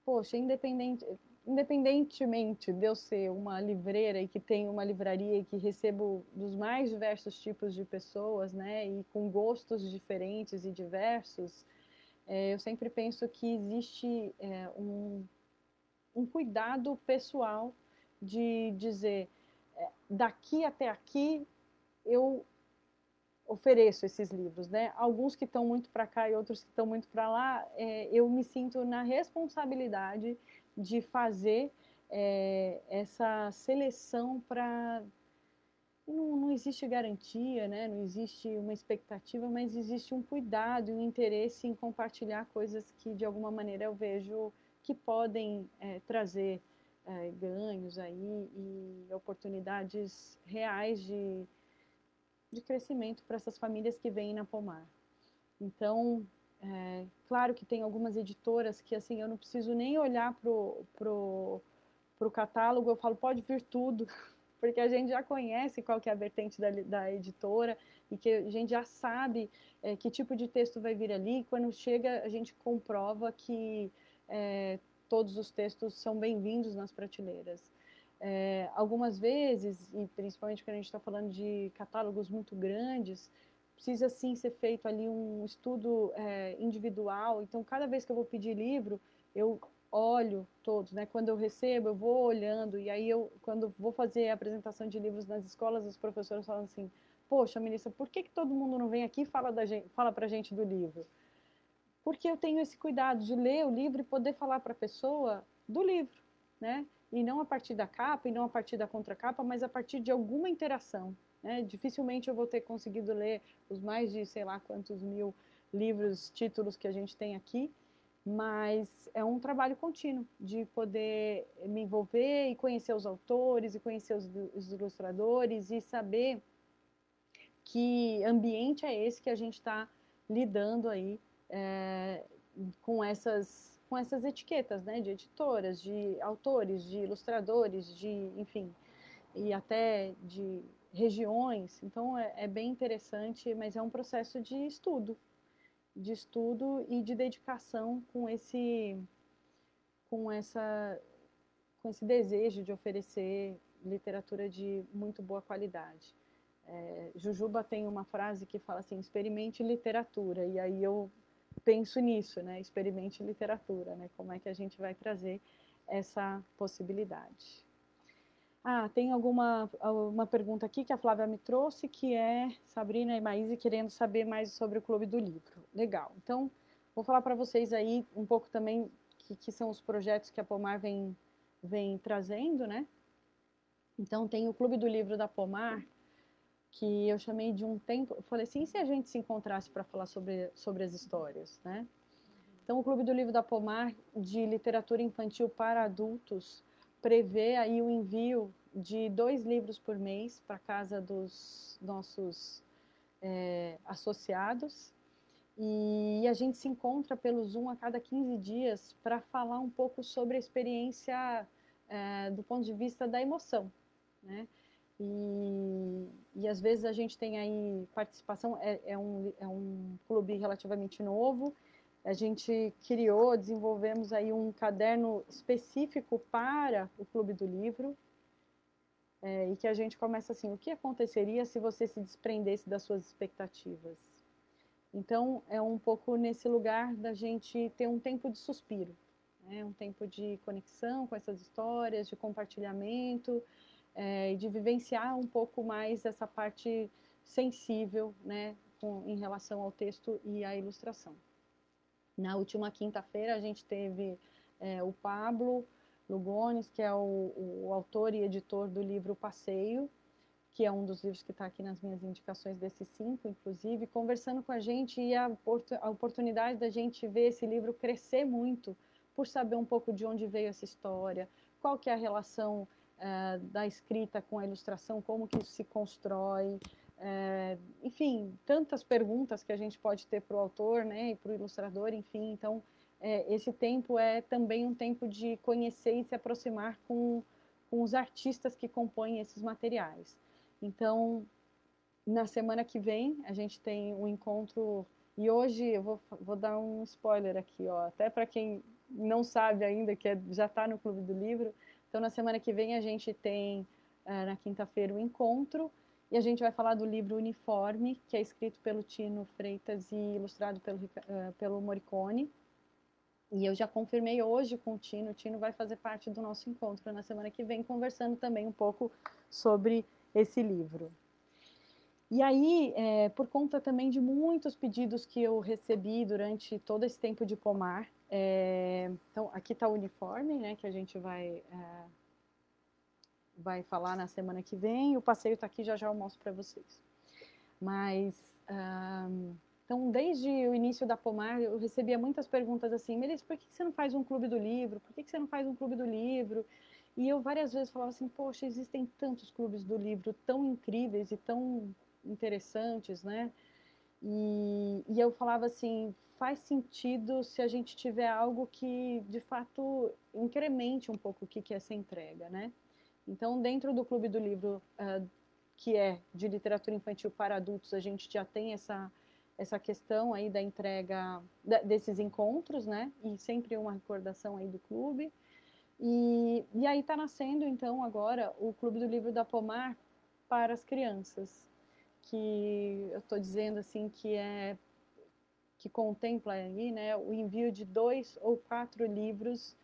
Speaker 1: Poxa, independentemente de eu ser uma livreira e que tenho uma livraria e que recebo dos mais diversos tipos de pessoas, né? E com gostos diferentes e diversos, eu sempre penso que existe um cuidado pessoal de dizer, daqui até aqui eu ofereço esses livros, né? Alguns que estão muito para cá e outros que estão muito para lá, eu me sinto na responsabilidade de fazer essa seleção para... Não existe garantia, né? Não existe uma expectativa, mas existe um cuidado e um interesse em compartilhar coisas que, de alguma maneira, eu vejo que podem trazer ganhos aí e oportunidades reais de crescimento para essas famílias que vêm na Pomar. Então, claro que tem algumas editoras que, assim, eu não preciso nem olhar pro catálogo, eu falo, pode vir tudo, porque a gente já conhece qual que é a vertente da editora e que a gente já sabe que tipo de texto vai vir ali. E quando chega, a gente comprova que todos os textos são bem-vindos nas prateleiras. Algumas vezes, e principalmente quando a gente está falando de catálogos muito grandes, precisa sim ser feito ali um estudo individual. Então, cada vez que eu vou pedir livro, eu olho todos, né? Quando eu recebo, eu vou olhando, e aí quando vou fazer a apresentação de livros nas escolas, os professores falam assim, poxa, ministra, por que todo mundo não vem aqui e fala pra gente do livro? Porque eu tenho esse cuidado de ler o livro e poder falar para a pessoa do livro, né? E não a partir da capa, e não a partir da contracapa, mas a partir de alguma interação, né? Dificilmente eu vou ter conseguido ler os mais de, sei lá, quantos mil livros, títulos que a gente tem aqui, mas é um trabalho contínuo de poder me envolver e conhecer os autores, e conhecer os ilustradores, e saber que ambiente é esse que a gente está lidando aí com essas etiquetas, né, de editoras, de autores, de ilustradores, enfim, e até de regiões. Então, é bem interessante, mas é um processo de estudo e de dedicação com essa, com esse desejo de oferecer literatura de muito boa qualidade. Jujuba tem uma frase que fala assim, experimente literatura, e aí eu penso nisso, né? Experimente literatura, né? Como é que a gente vai trazer essa possibilidade. Tem uma pergunta aqui que a Flávia me trouxe, que é Sabrina e Maíse querendo saber mais sobre o Clube do Livro. Legal. Então, vou falar para vocês aí um pouco também que são os projetos que a Pomar vem trazendo, né? Então, tem o Clube do Livro da Pomar, que eu chamei de um tempo... Eu falei assim, e se a gente se encontrasse para falar sobre as histórias, né? Então, o Clube do Livro da Pomar, de literatura infantil para adultos, prevê aí o envio de 2 livros por mês para casa dos nossos associados. E a gente se encontra pelo Zoom a cada 15 dias para falar um pouco sobre a experiência do ponto de vista da emoção, né? E às vezes a gente tem aí participação, é um clube relativamente novo. A gente desenvolvemos aí um caderno específico para o Clube do Livro. e que a gente começa assim, o que aconteceria se você se desprendesse das suas expectativas? Então, é um pouco nesse lugar da gente ter um tempo de suspiro, né? Um tempo de conexão com essas histórias, de compartilhamento, e de vivenciar um pouco mais essa parte sensível, né, em relação ao texto e à ilustração. Na última quinta-feira, a gente teve o Pablo Lugones, que é o autor e editor do livro Passeio, que é um dos livros que está aqui nas minhas indicações desses 5, inclusive, conversando com a gente, e a oportunidade da gente ver esse livro crescer muito, por saber um pouco de onde veio essa história, qual que é a relação da escrita com a ilustração, como que isso se constrói, enfim, tantas perguntas que a gente pode ter para o autor, né, e para o ilustrador, enfim. Então, esse tempo é também um tempo de conhecer e se aproximar com os artistas que compõem esses materiais. Então, na semana que vem, a gente tem um encontro, e hoje eu vou dar um spoiler aqui, ó, até para quem não sabe ainda, que já está no Clube do Livro. Então, na semana que vem, a gente tem, na quinta-feira, o encontro, e a gente vai falar do livro Uniforme, que é escrito pelo Tino Freitas e ilustrado pelo Morricone. E eu já confirmei hoje com o Tino vai fazer parte do nosso encontro na semana que vem, conversando também um pouco sobre esse livro. E aí, por conta também de muitos pedidos que eu recebi durante todo esse tempo de pomar, então aqui está o uniforme, né, que a gente vai falar na semana que vem, o passeio está aqui, já eu mostro para vocês. Mas, então, desde o início da pomar, eu recebia muitas perguntas assim, Melissa, por que você não faz um clube do livro? Por que você não faz um clube do livro? E eu várias vezes falava assim, poxa, existem tantos clubes do livro tão incríveis e tão interessantes, né? E eu falava assim, faz sentido se a gente tiver algo que, de fato, incremente um pouco o que é essa entrega, né? Então, dentro do Clube do Livro, que é de literatura infantil para adultos, a gente já tem essa questão aí da entrega desses encontros, né? E sempre uma recordação aí do clube. E aí está nascendo, então, agora, o Clube do Livro da Pomar para as crianças, que eu estou dizendo assim que contempla aí, né, o envio de 2 ou 4 livros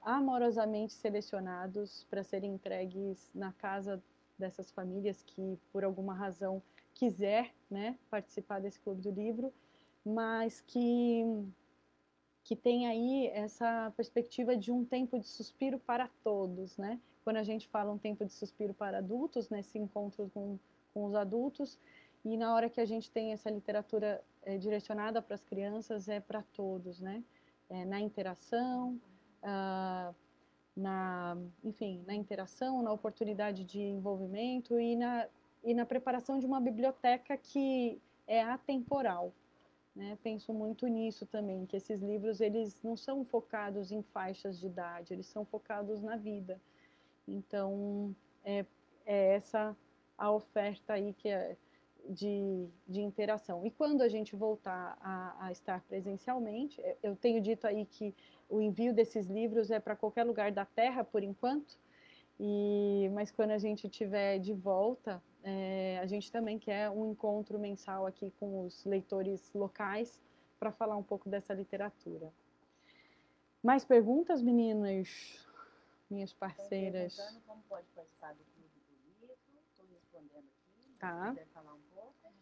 Speaker 1: amorosamente selecionados para serem entregues na casa dessas famílias que, por alguma razão, quiser, né, participar desse Clube do Livro, mas que tem aí essa perspectiva de um tempo de suspiro para todos, né? Quando a gente fala um tempo de suspiro para adultos, nesse encontro com os adultos, e na hora que a gente tem essa literatura direcionada para as crianças, é para todos, né? Na interação, enfim, na interação, na oportunidade de envolvimento e na preparação de uma biblioteca que é atemporal, né? Penso muito nisso também, que esses livros eles não são focados em faixas de idade, eles são focados na vida. Então, é essa a oferta aí que é de interação. E quando a gente voltar a estar presencialmente, eu tenho dito aí que o envio desses livros é para qualquer lugar da Terra, por enquanto, mas quando a gente estiver de volta, a gente também quer um encontro mensal aqui com os leitores locais para falar um pouco dessa literatura. Mais perguntas, meninas? Minhas parceiras.
Speaker 2: Estão perguntando como pode participar do Clube do Livro. Estou respondendo aqui,
Speaker 1: tá.
Speaker 2: se quiser falar um pouco.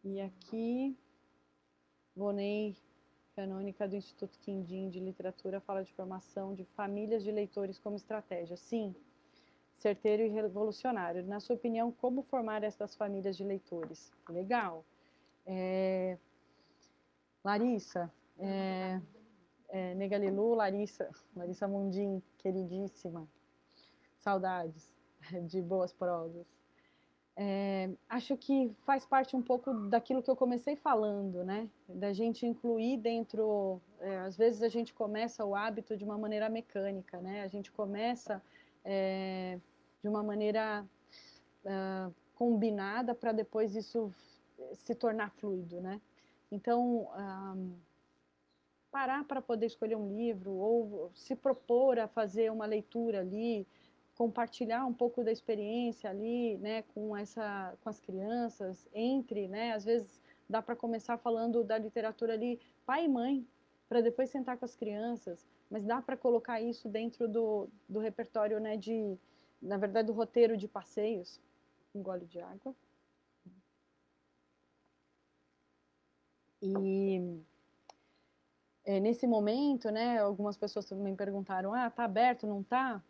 Speaker 1: E aqui, Vonei, canônica do Instituto Quindim de Literatura, fala de formação de famílias de leitores como estratégia. Sim, certeiro e revolucionário. Na sua opinião, como formar essas famílias de leitores? Legal. Larissa, Negalilu, Larissa Mundim, queridíssima, saudades de boas prosas. Acho que faz parte um pouco daquilo que eu comecei falando, né? Da gente incluir dentro, às vezes a gente começa o hábito de uma maneira mecânica, né? A gente começa de uma maneira combinada para depois isso se tornar fluido, né? Então, parar para poder escolher um livro ou se propor a fazer uma leitura ali compartilhar um pouco da experiência ali, né, com as crianças, né, às vezes dá para começar falando da literatura ali, pai e mãe, para depois sentar com as crianças, mas dá para colocar isso dentro do repertório, né, na verdade, do roteiro de passeios. Um gole de água. E nesse momento, né, algumas pessoas também perguntaram, tá aberto, não tá?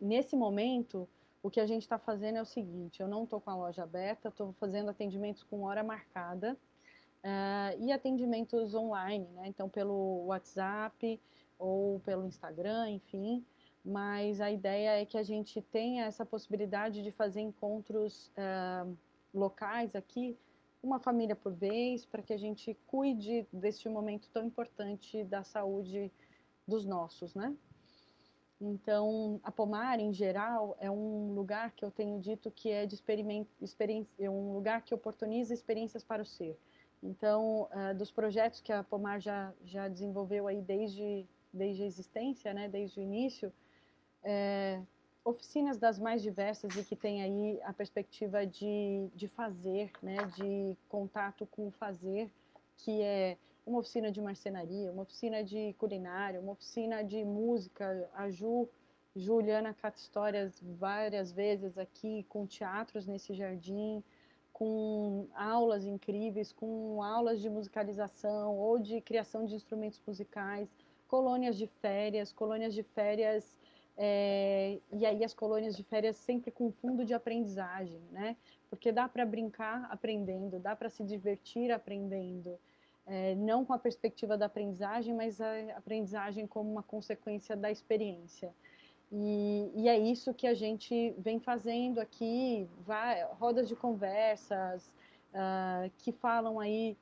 Speaker 1: Nesse momento, o que a gente está fazendo é o seguinte, eu não estou com a loja aberta, estou fazendo atendimentos com hora marcada, e atendimentos online, né? Então pelo WhatsApp ou pelo Instagram, enfim, mas a ideia é que a gente tenha essa possibilidade de fazer encontros locais aqui, uma família por vez, para que a gente cuide deste momento tão importante da saúde dos nossos, né? Então, a Pomar, em geral, é um lugar que eu tenho dito que é de é um lugar que oportuniza experiências para o ser. Então, dos projetos que a Pomar já desenvolveu aí desde a existência, né, desde o início, oficinas das mais diversas e que tem aí a perspectiva de fazer, né, de contato com o fazer, que é uma oficina de marcenaria, uma oficina de culinária, uma oficina de música. A Juliana cata histórias várias vezes aqui, com teatros nesse jardim, com aulas incríveis, com aulas de musicalização ou de criação de instrumentos musicais, colônias de férias, e aí as colônias de férias sempre com fundo de aprendizagem, né? Porque dá para brincar aprendendo, dá para se divertir aprendendo, não com a perspectiva da aprendizagem, mas a aprendizagem como uma consequência da experiência. E é isso que a gente vem fazendo aqui, rodas de conversas que falam aí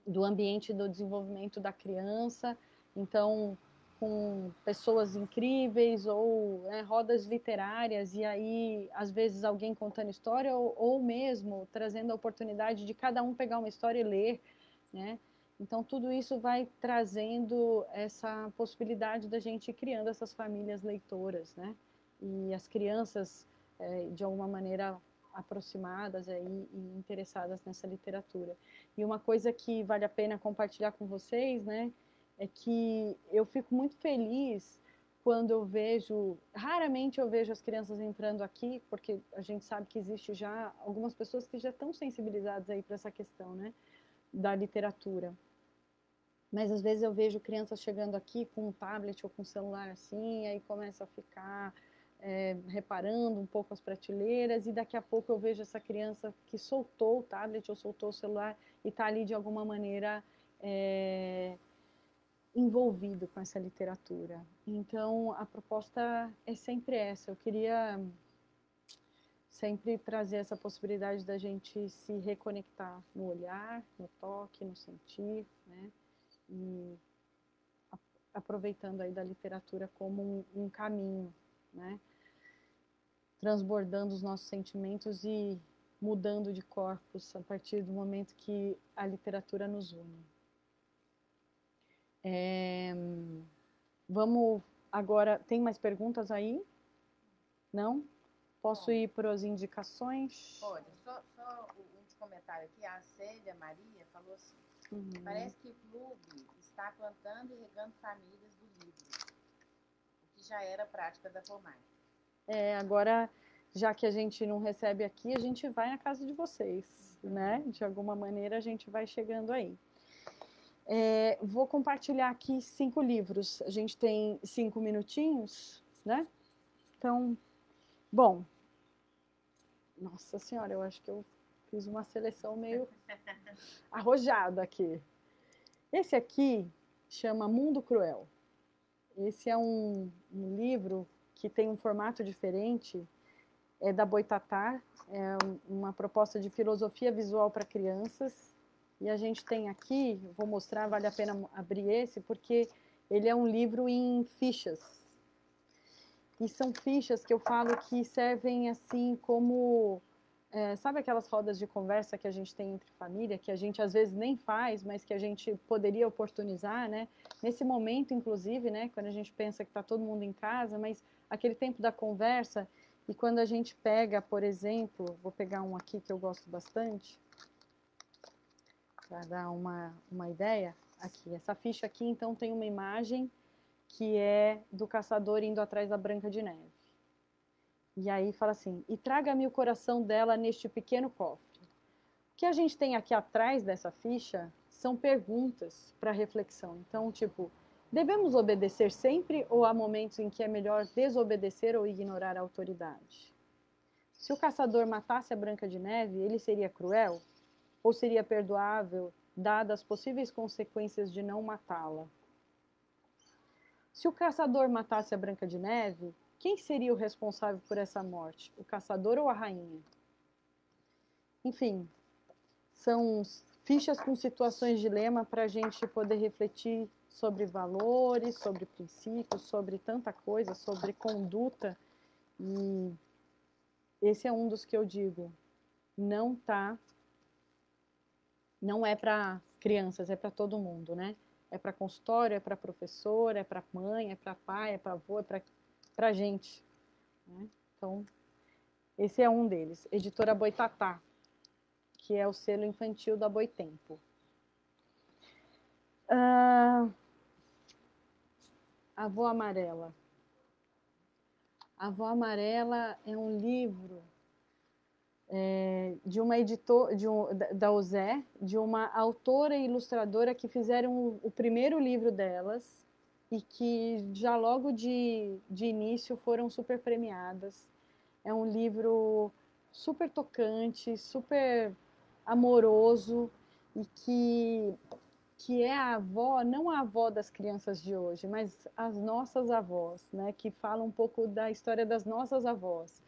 Speaker 1: do ambiente do desenvolvimento da criança, então com pessoas incríveis ou rodas literárias, e aí às vezes alguém contando história ou mesmo trazendo a oportunidade de cada um pegar uma história e ler, né? Então tudo isso vai trazendo essa possibilidade da gente ir criando essas famílias leitoras, né? E as crianças de alguma maneira aproximadas aí e interessadas nessa literatura. E uma coisa que vale a pena compartilhar com vocês, né, é que eu fico muito feliz quando eu vejo, raramente eu vejo as crianças entrando aqui, porque a gente sabe que existe já algumas pessoas que já estão sensibilizadas aí para essa questão, né, da literatura. Mas às vezes eu vejo crianças chegando aqui com um tablet ou com um celular assim, aí começa a ficar reparando um pouco as prateleiras, e daqui a pouco eu vejo essa criança que soltou o tablet ou soltou o celular e está ali de alguma maneira envolvido com essa literatura. Então a proposta é sempre essa. Eu queria sempre trazer essa possibilidade da gente se reconectar no olhar, no toque, no sentir, né? E aproveitando aí da literatura como um caminho, né? Transbordando os nossos sentimentos e mudando de corpos a partir do momento que a literatura nos une. Vamos agora, tem mais perguntas aí? Não? Posso ir para as indicações?
Speaker 2: Pode, só um comentário aqui, a Célia Maria falou assim, parece que o clube está plantando e regando famílias do livro, o que já era prática da Pomar.
Speaker 1: Agora, já que a gente não recebe aqui, a gente vai na casa de vocês, né? De alguma maneira a gente vai chegando aí. Vou compartilhar aqui 5 livros. A gente tem 5 minutinhos, né? Então, bom. Nossa Senhora, eu acho que eu fiz uma seleção meio arrojada aqui. Esse aqui chama Mundo Cruel. Esse é um livro que tem um formato diferente, é da Boitatá, é uma proposta de filosofia visual para crianças. E a gente tem aqui, vou mostrar, vale a pena abrir esse, porque ele é um livro em fichas. E são fichas que eu falo que servem assim como... sabe aquelas rodas de conversa que a gente tem entre família, que a gente às vezes nem faz, mas que a gente poderia oportunizar, né? Nesse momento, inclusive, né, quando a gente pensa que está todo mundo em casa, mas aquele tempo da conversa, e quando a gente pega, por exemplo, vou pegar um aqui que eu gosto bastante, para dar uma ideia, aqui, essa ficha aqui, então, tem uma imagem que é do caçador indo atrás da Branca de Neve. E aí fala assim, e traga-me o coração dela neste pequeno cofre. O que a gente tem aqui atrás dessa ficha são perguntas para reflexão. Então, tipo, devemos obedecer sempre ou há momentos em que é melhor desobedecer ou ignorar a autoridade? Se o caçador matasse a Branca de Neve, ele seria cruel? Ou seria perdoável, dadas as possíveis consequências de não matá-la? Se o caçador matasse a Branca de Neve, quem seria o responsável por essa morte? O caçador ou a rainha? Enfim, são fichas com situações de dilema para a gente poder refletir sobre valores, sobre princípios, sobre tanta coisa, sobre conduta. E esse é um dos que eu digo, não é para crianças, é para todo mundo, né? É para consultório, é para professor, é para mãe, é para pai, é para avô, é para gente. Né? Então, esse é um deles. Editora Boitatá, que é o selo infantil da Boitempo. Avó Amarela. A Avó Amarela é um livro de uma editora, da Ozé, de uma autora e ilustradora que fizeram o primeiro livro delas e que já logo de início foram super premiadas. É um livro super tocante, super amoroso e que é a avó, não a avó das crianças de hoje, mas as nossas avós, né, que fala um pouco da história das nossas avós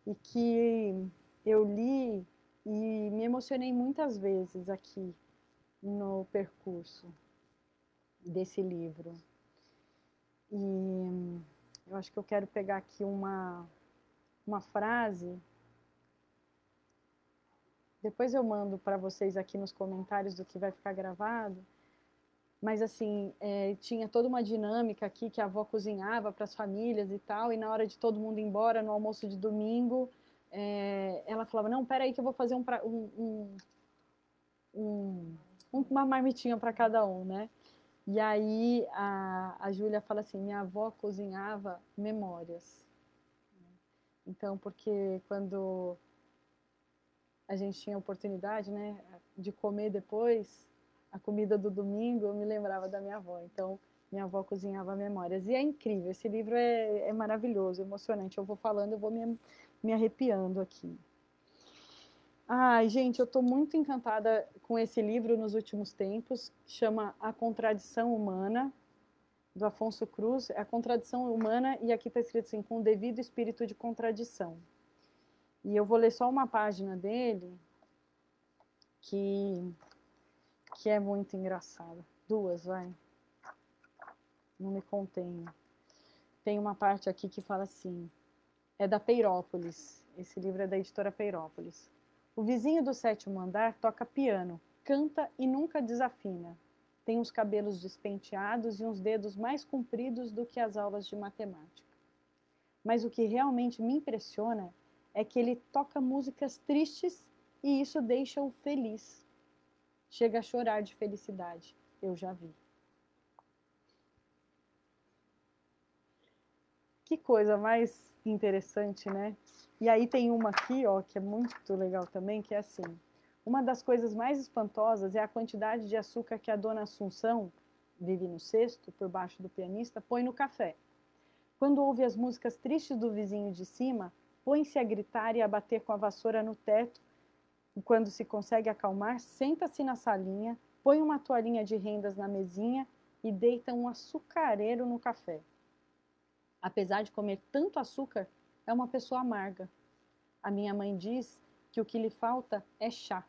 Speaker 1: e que eu li e me emocionei muitas vezes aqui no percurso desse livro. E eu acho que eu quero pegar aqui uma frase. Depois eu mando para vocês aqui nos comentários do que vai ficar gravado. Mas assim, tinha toda uma dinâmica aqui que a avó cozinhava para as famílias e tal, e na hora de todo mundo ir embora, no almoço de domingo, ela falava, não, peraí que eu vou fazer uma marmitinha para cada um, né? E aí a Júlia fala assim, minha avó cozinhava memórias. Então, porque quando a gente tinha oportunidade, né, de comer depois a comida do domingo, eu me lembrava da minha avó. Então, minha avó cozinhava memórias. E é incrível, esse livro é maravilhoso, emocionante. Eu vou falando, eu vou me arrepiando aqui. Ai, gente, eu estou muito encantada com esse livro nos últimos tempos, chama A Contradição Humana, do Afonso Cruz. É a contradição humana, e aqui está escrito assim, com o devido espírito de contradição. E eu vou ler só uma página dele, que é muito engraçada. Duas, vai. Não me contenho. Tem uma parte aqui que fala assim, é da Peirópolis, esse livro é da editora Peirópolis. O vizinho do 7º andar toca piano, canta e nunca desafina. Tem os cabelos despenteados e uns dedos mais compridos do que as aulas de matemática. Mas o que realmente me impressiona é que ele toca músicas tristes e isso deixa-o feliz. Chega a chorar de felicidade, eu já vi. Que coisa mais interessante, né? E aí tem uma aqui, ó, que é muito legal também, que é assim. Uma das coisas mais espantosas é a quantidade de açúcar que a dona Assunção, vive no cesto, por baixo do pianista, põe no café. Quando ouve as músicas tristes do vizinho de cima, põe-se a gritar e a bater com a vassoura no teto, e quando se consegue acalmar, senta-se na salinha, põe uma toalhinha de rendas na mesinha e deita um açucareiro no café. Apesar de comer tanto açúcar, é uma pessoa amarga. A minha mãe diz que o que lhe falta é chá.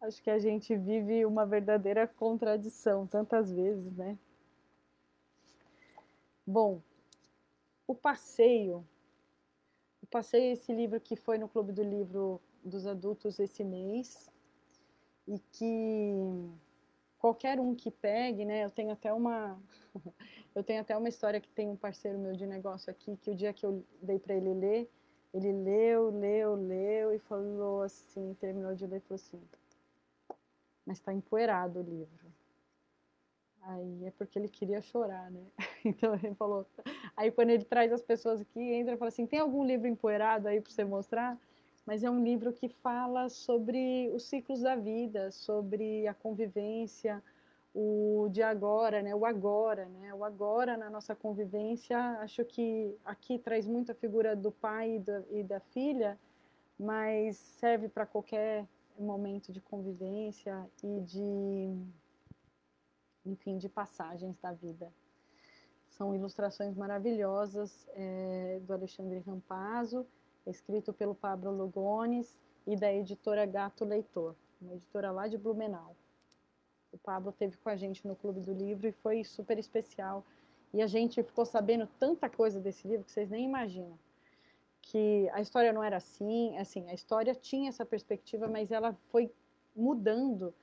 Speaker 1: Acho que a gente vive uma verdadeira contradição tantas vezes, né? Bom, o passeio é esse livro que foi no Clube do Livro dos Adultos esse mês e que qualquer um que pegue, né? Eu tenho até uma eu tenho até uma história que tem um parceiro meu de negócio aqui, que o dia que eu dei para ele ler, ele leu e falou assim, terminou de ler e falou assim, mas está empoeirado o livro. Aí é porque ele queria chorar, né? Então ele falou. Aí quando ele traz as pessoas aqui, entra e fala assim: tem algum livro empoeirado aí para você mostrar? Mas é um livro que fala sobre os ciclos da vida, sobre a convivência, o de agora, né? O agora, né? O agora na nossa convivência. Acho que aqui traz muito a figura do pai e da filha, mas serve para qualquer momento de convivência e de, enfim, de passagens da vida. São ilustrações maravilhosas do Alexandre Rampazzo, escrito pelo Pablo Lugones e da editora Gato Leitor, uma editora lá de Blumenau. O Pablo esteve com a gente no Clube do Livro e foi super especial. E a gente ficou sabendo tanta coisa desse livro que vocês nem imaginam. Que a história não era assim, a história tinha essa perspectiva, mas ela foi mudando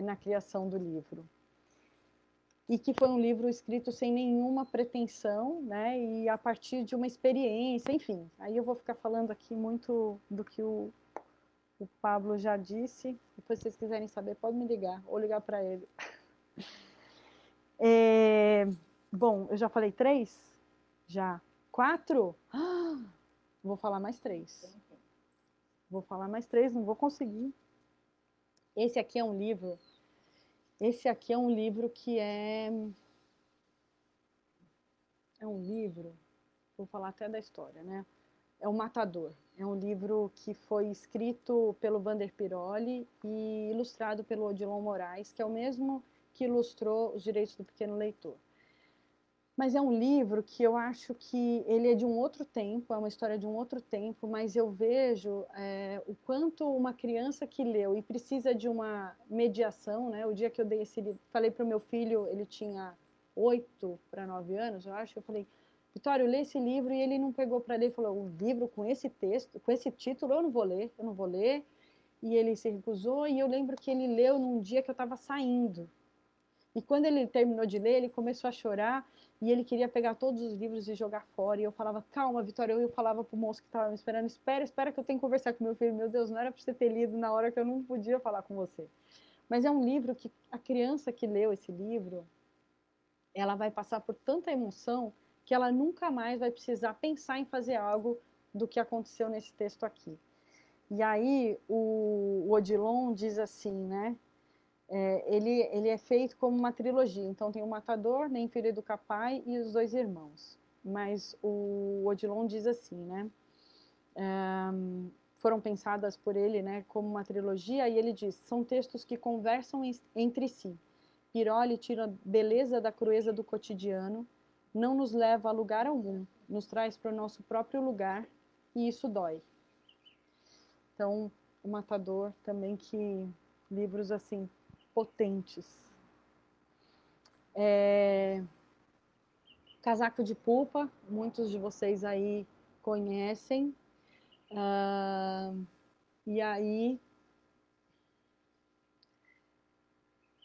Speaker 1: na criação do livro. E que foi um livro escrito sem nenhuma pretensão, né? E a partir de uma experiência, enfim. Aí eu vou ficar falando aqui muito do que o Pablo já disse. Depois, se vocês quiserem saber, pode me ligar ou ligar para ele. Bom, eu já falei 3? Já. 4? Vou falar mais 3. Vou falar mais 3, não vou conseguir. Esse aqui é um livro. Esse aqui é um livro que é um livro. Vou falar até da história, né? É O Matador. É um livro que foi escrito pelo Vander Piroli e ilustrado pelo Odilon Moraes, que é o mesmo que ilustrou Os Direitos do Pequeno Leitor. Mas é um livro que eu acho que ele é de um outro tempo, é uma história de um outro tempo, mas eu vejo o quanto uma criança que leu e precisa de uma mediação, né? O dia que eu dei esse livro, falei para o meu filho, ele tinha 8 para 9 anos, eu acho, eu falei, Vitório, lê esse livro, e ele não pegou para ler, falou, um livro com esse texto, com esse título, eu não vou ler, e ele se recusou, e eu lembro que ele leu num dia que eu estava saindo, e quando ele terminou de ler, ele começou a chorar, e ele queria pegar todos os livros e jogar fora, e eu falava, calma, Vitória, eu falava pro moço que estava me esperando, espera que eu tenho que conversar com meu filho, meu Deus, não era para você ter lido na hora que eu não podia falar com você. Mas é um livro que a criança que leu esse livro, ela vai passar por tanta emoção que ela nunca mais vai precisar pensar em fazer algo do que aconteceu nesse texto aqui. E aí o Odilon diz assim, né? Ele é feito como uma trilogia, então tem o Matador, Nem Filho Educa Pai e Os Dois Irmãos. Mas o Odilon diz assim, né? Foram pensadas por ele, né, como uma trilogia, e ele diz, são textos que conversam entre si. Piroli tira a beleza da crueza do cotidiano, não nos leva a lugar algum, nos traz para o nosso próprio lugar, e isso dói. Então, o Matador também, que livros assim, potentes. Casaco de Pupa, muitos de vocês aí conhecem. E aí,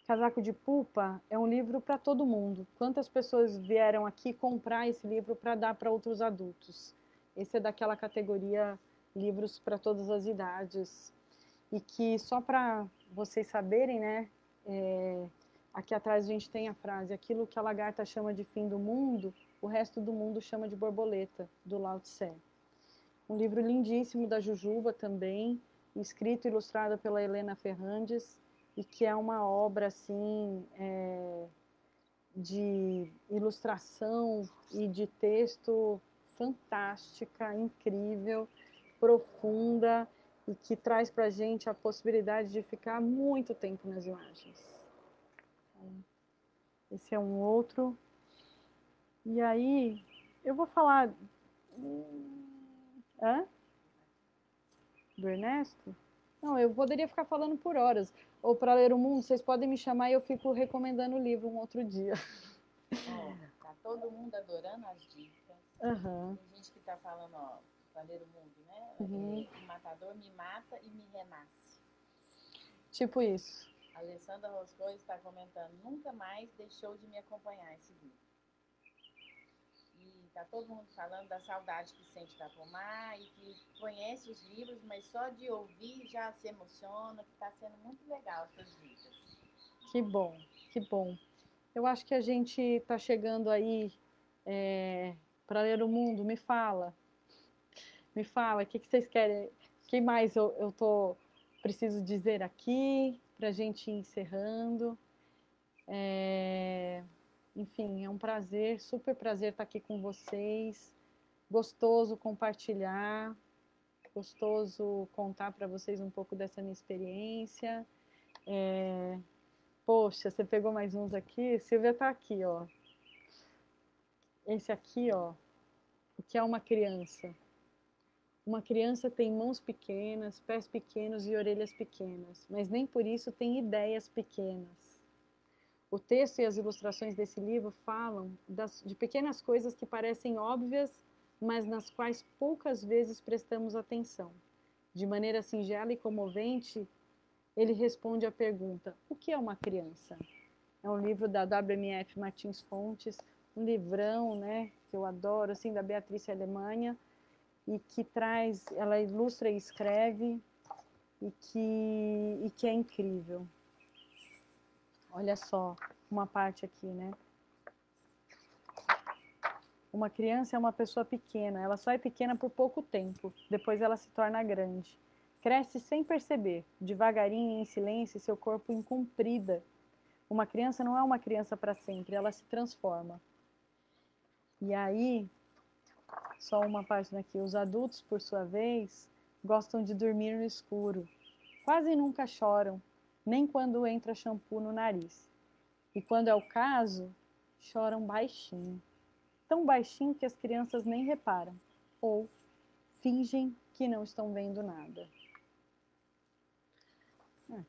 Speaker 1: Casaco de Pupa é um livro para todo mundo. Quantas pessoas vieram aqui comprar esse livro para dar para outros adultos? Esse é daquela categoria livros para todas as idades. E que, só para vocês saberem, né, aqui atrás a gente tem a frase, aquilo que a lagarta chama de fim do mundo, o resto do mundo chama de borboleta, do Lao Tse. Um livro lindíssimo da Jujuba também, escrito e ilustrado pela Helena Ferrandes, e que é uma obra assim de ilustração e de texto fantástica, incrível, profunda, e que traz para a gente a possibilidade de ficar muito tempo nas imagens. Esse é um outro. E aí, eu vou falar... Hã? Do Ernesto? Não, eu poderia ficar falando por horas. Ou para ler o mundo, vocês podem me chamar e eu fico recomendando o livro um outro dia.
Speaker 2: Tá todo mundo adorando as dicas.
Speaker 1: Uhum.
Speaker 2: Tem gente que tá falando, ó, para ler o mundo, né?
Speaker 1: Uhum.
Speaker 2: O matador me mata e me renasce.
Speaker 1: Tipo isso.
Speaker 2: A Alessandra Roscoe está comentando, nunca mais deixou de me acompanhar esse livro. E tá todo mundo falando da saudade que sente da Pomar e que conhece os livros, mas só de ouvir já se emociona, que está sendo muito legal essas dicas.
Speaker 1: Que bom, que bom. Eu acho que a gente está chegando aí para ler o mundo. Me fala, o que vocês querem? O que mais preciso dizer aqui para a gente ir encerrando? Enfim, é um prazer, super prazer estar aqui com vocês. Gostoso compartilhar, gostoso contar para vocês um pouco dessa minha experiência. Poxa, você pegou mais uns aqui? Silvia está aqui, ó. Esse aqui, ó. O que é uma criança? Uma criança tem mãos pequenas, pés pequenos e orelhas pequenas, mas nem por isso tem ideias pequenas. O texto e as ilustrações desse livro falam de pequenas coisas que parecem óbvias, mas nas quais poucas vezes prestamos atenção. De maneira singela e comovente, ele responde à pergunta: o que é uma criança? É um livro da WMF Martins Fontes, um livrão, né, que eu adoro, assim, da Beatriz Alemanha, e que traz, ela ilustra e escreve, e que é incrível. Olha só, uma parte aqui, né? Uma criança é uma pessoa pequena, ela só é pequena por pouco tempo, depois ela se torna grande. Cresce sem perceber, devagarinho, em silêncio, seu corpo incomprida. Uma criança não é uma criança para sempre, ela se transforma. E aí, só uma página aqui, os adultos, por sua vez, gostam de dormir no escuro. Quase nunca choram, nem quando entra shampoo no nariz. E quando é o caso, choram baixinho. Tão baixinho que as crianças nem reparam, ou fingem que não estão vendo nada.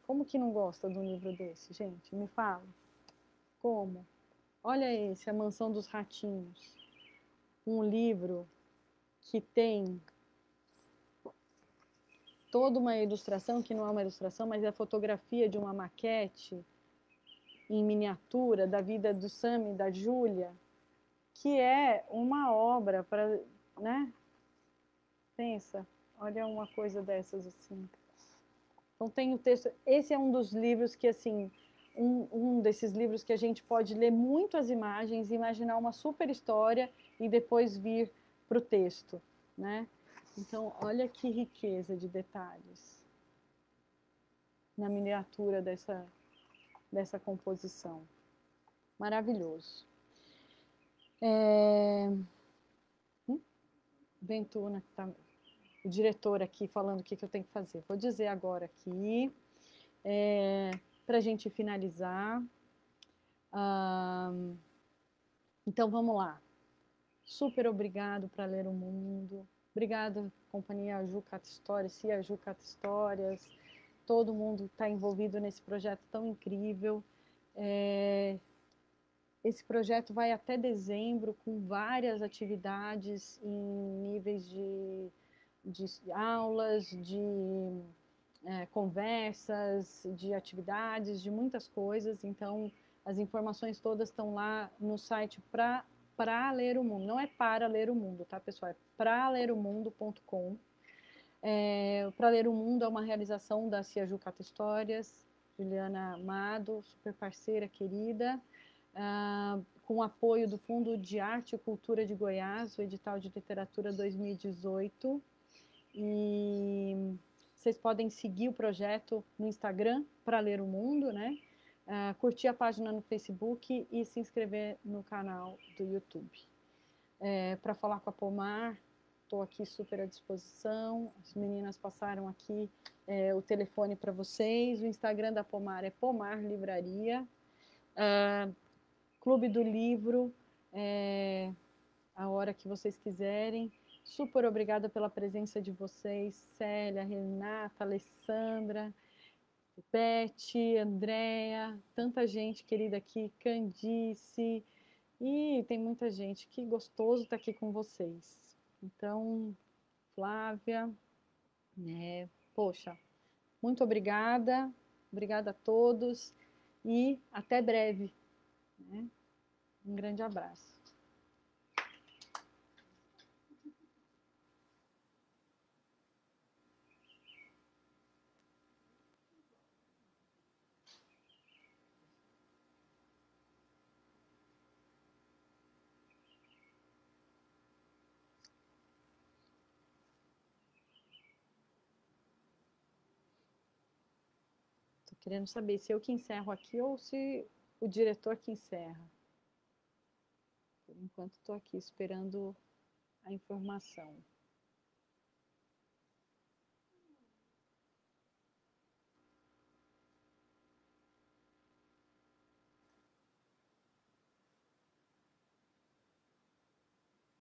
Speaker 1: Como que não gosta de um livro desse, gente? Me fala. Como? Olha esse, A Mansão dos Ratinhos. Um livro que tem toda uma ilustração, que não é uma ilustração, mas é a fotografia de uma maquete em miniatura da vida do Sam e da Júlia, que é uma obra para, né? Pensa, olha uma coisa dessas assim. Então tem o texto, esse é um dos livros que, assim, um desses livros que a gente pode ler muito as imagens, imaginar uma super história e depois vir para o texto, né? Então, olha que riqueza de detalhes na miniatura dessa composição. Maravilhoso. Ventuna, que está o diretor aqui falando o que eu tenho que fazer. Vou dizer agora aqui, para a gente finalizar. Então, vamos lá. Super obrigado para ler o mundo. Obrigada, companhia Jucata Histórias, Cia Jucata Histórias. Todo mundo está envolvido nesse projeto tão incrível. Esse projeto vai até dezembro, com várias atividades em níveis de aulas, de conversas, de atividades, de muitas coisas. Então, as informações todas estão lá no site para ler o mundo. Não é para ler o mundo, tá, pessoal? É praleromundo.com. Para Ler o Mundo é uma realização da Cia Jucata Histórias, Juliana Amado, super parceira, querida, com o apoio do Fundo de Arte e Cultura de Goiás, o edital de literatura 2018. E vocês podem seguir o projeto no Instagram, Para Ler o Mundo, né? Curtir a página no Facebook e se inscrever no canal do YouTube. Para falar com a Pomar, estou aqui super à disposição. As meninas passaram aqui o telefone para vocês. O Instagram da Pomar é Pomar Livraria. Clube do Livro, a hora que vocês quiserem. Super obrigada pela presença de vocês, Célia, Renata, Alessandra, Beth, Andréa, tanta gente querida aqui, Candice, e tem muita gente, que gostoso estar aqui com vocês. Então, Flávia, poxa, muito obrigada, Obrigada a todos e até breve, né? Um grande abraço. Estou querendo saber se eu que encerro aqui ou se o diretor que encerra. Por enquanto estou aqui esperando a informação.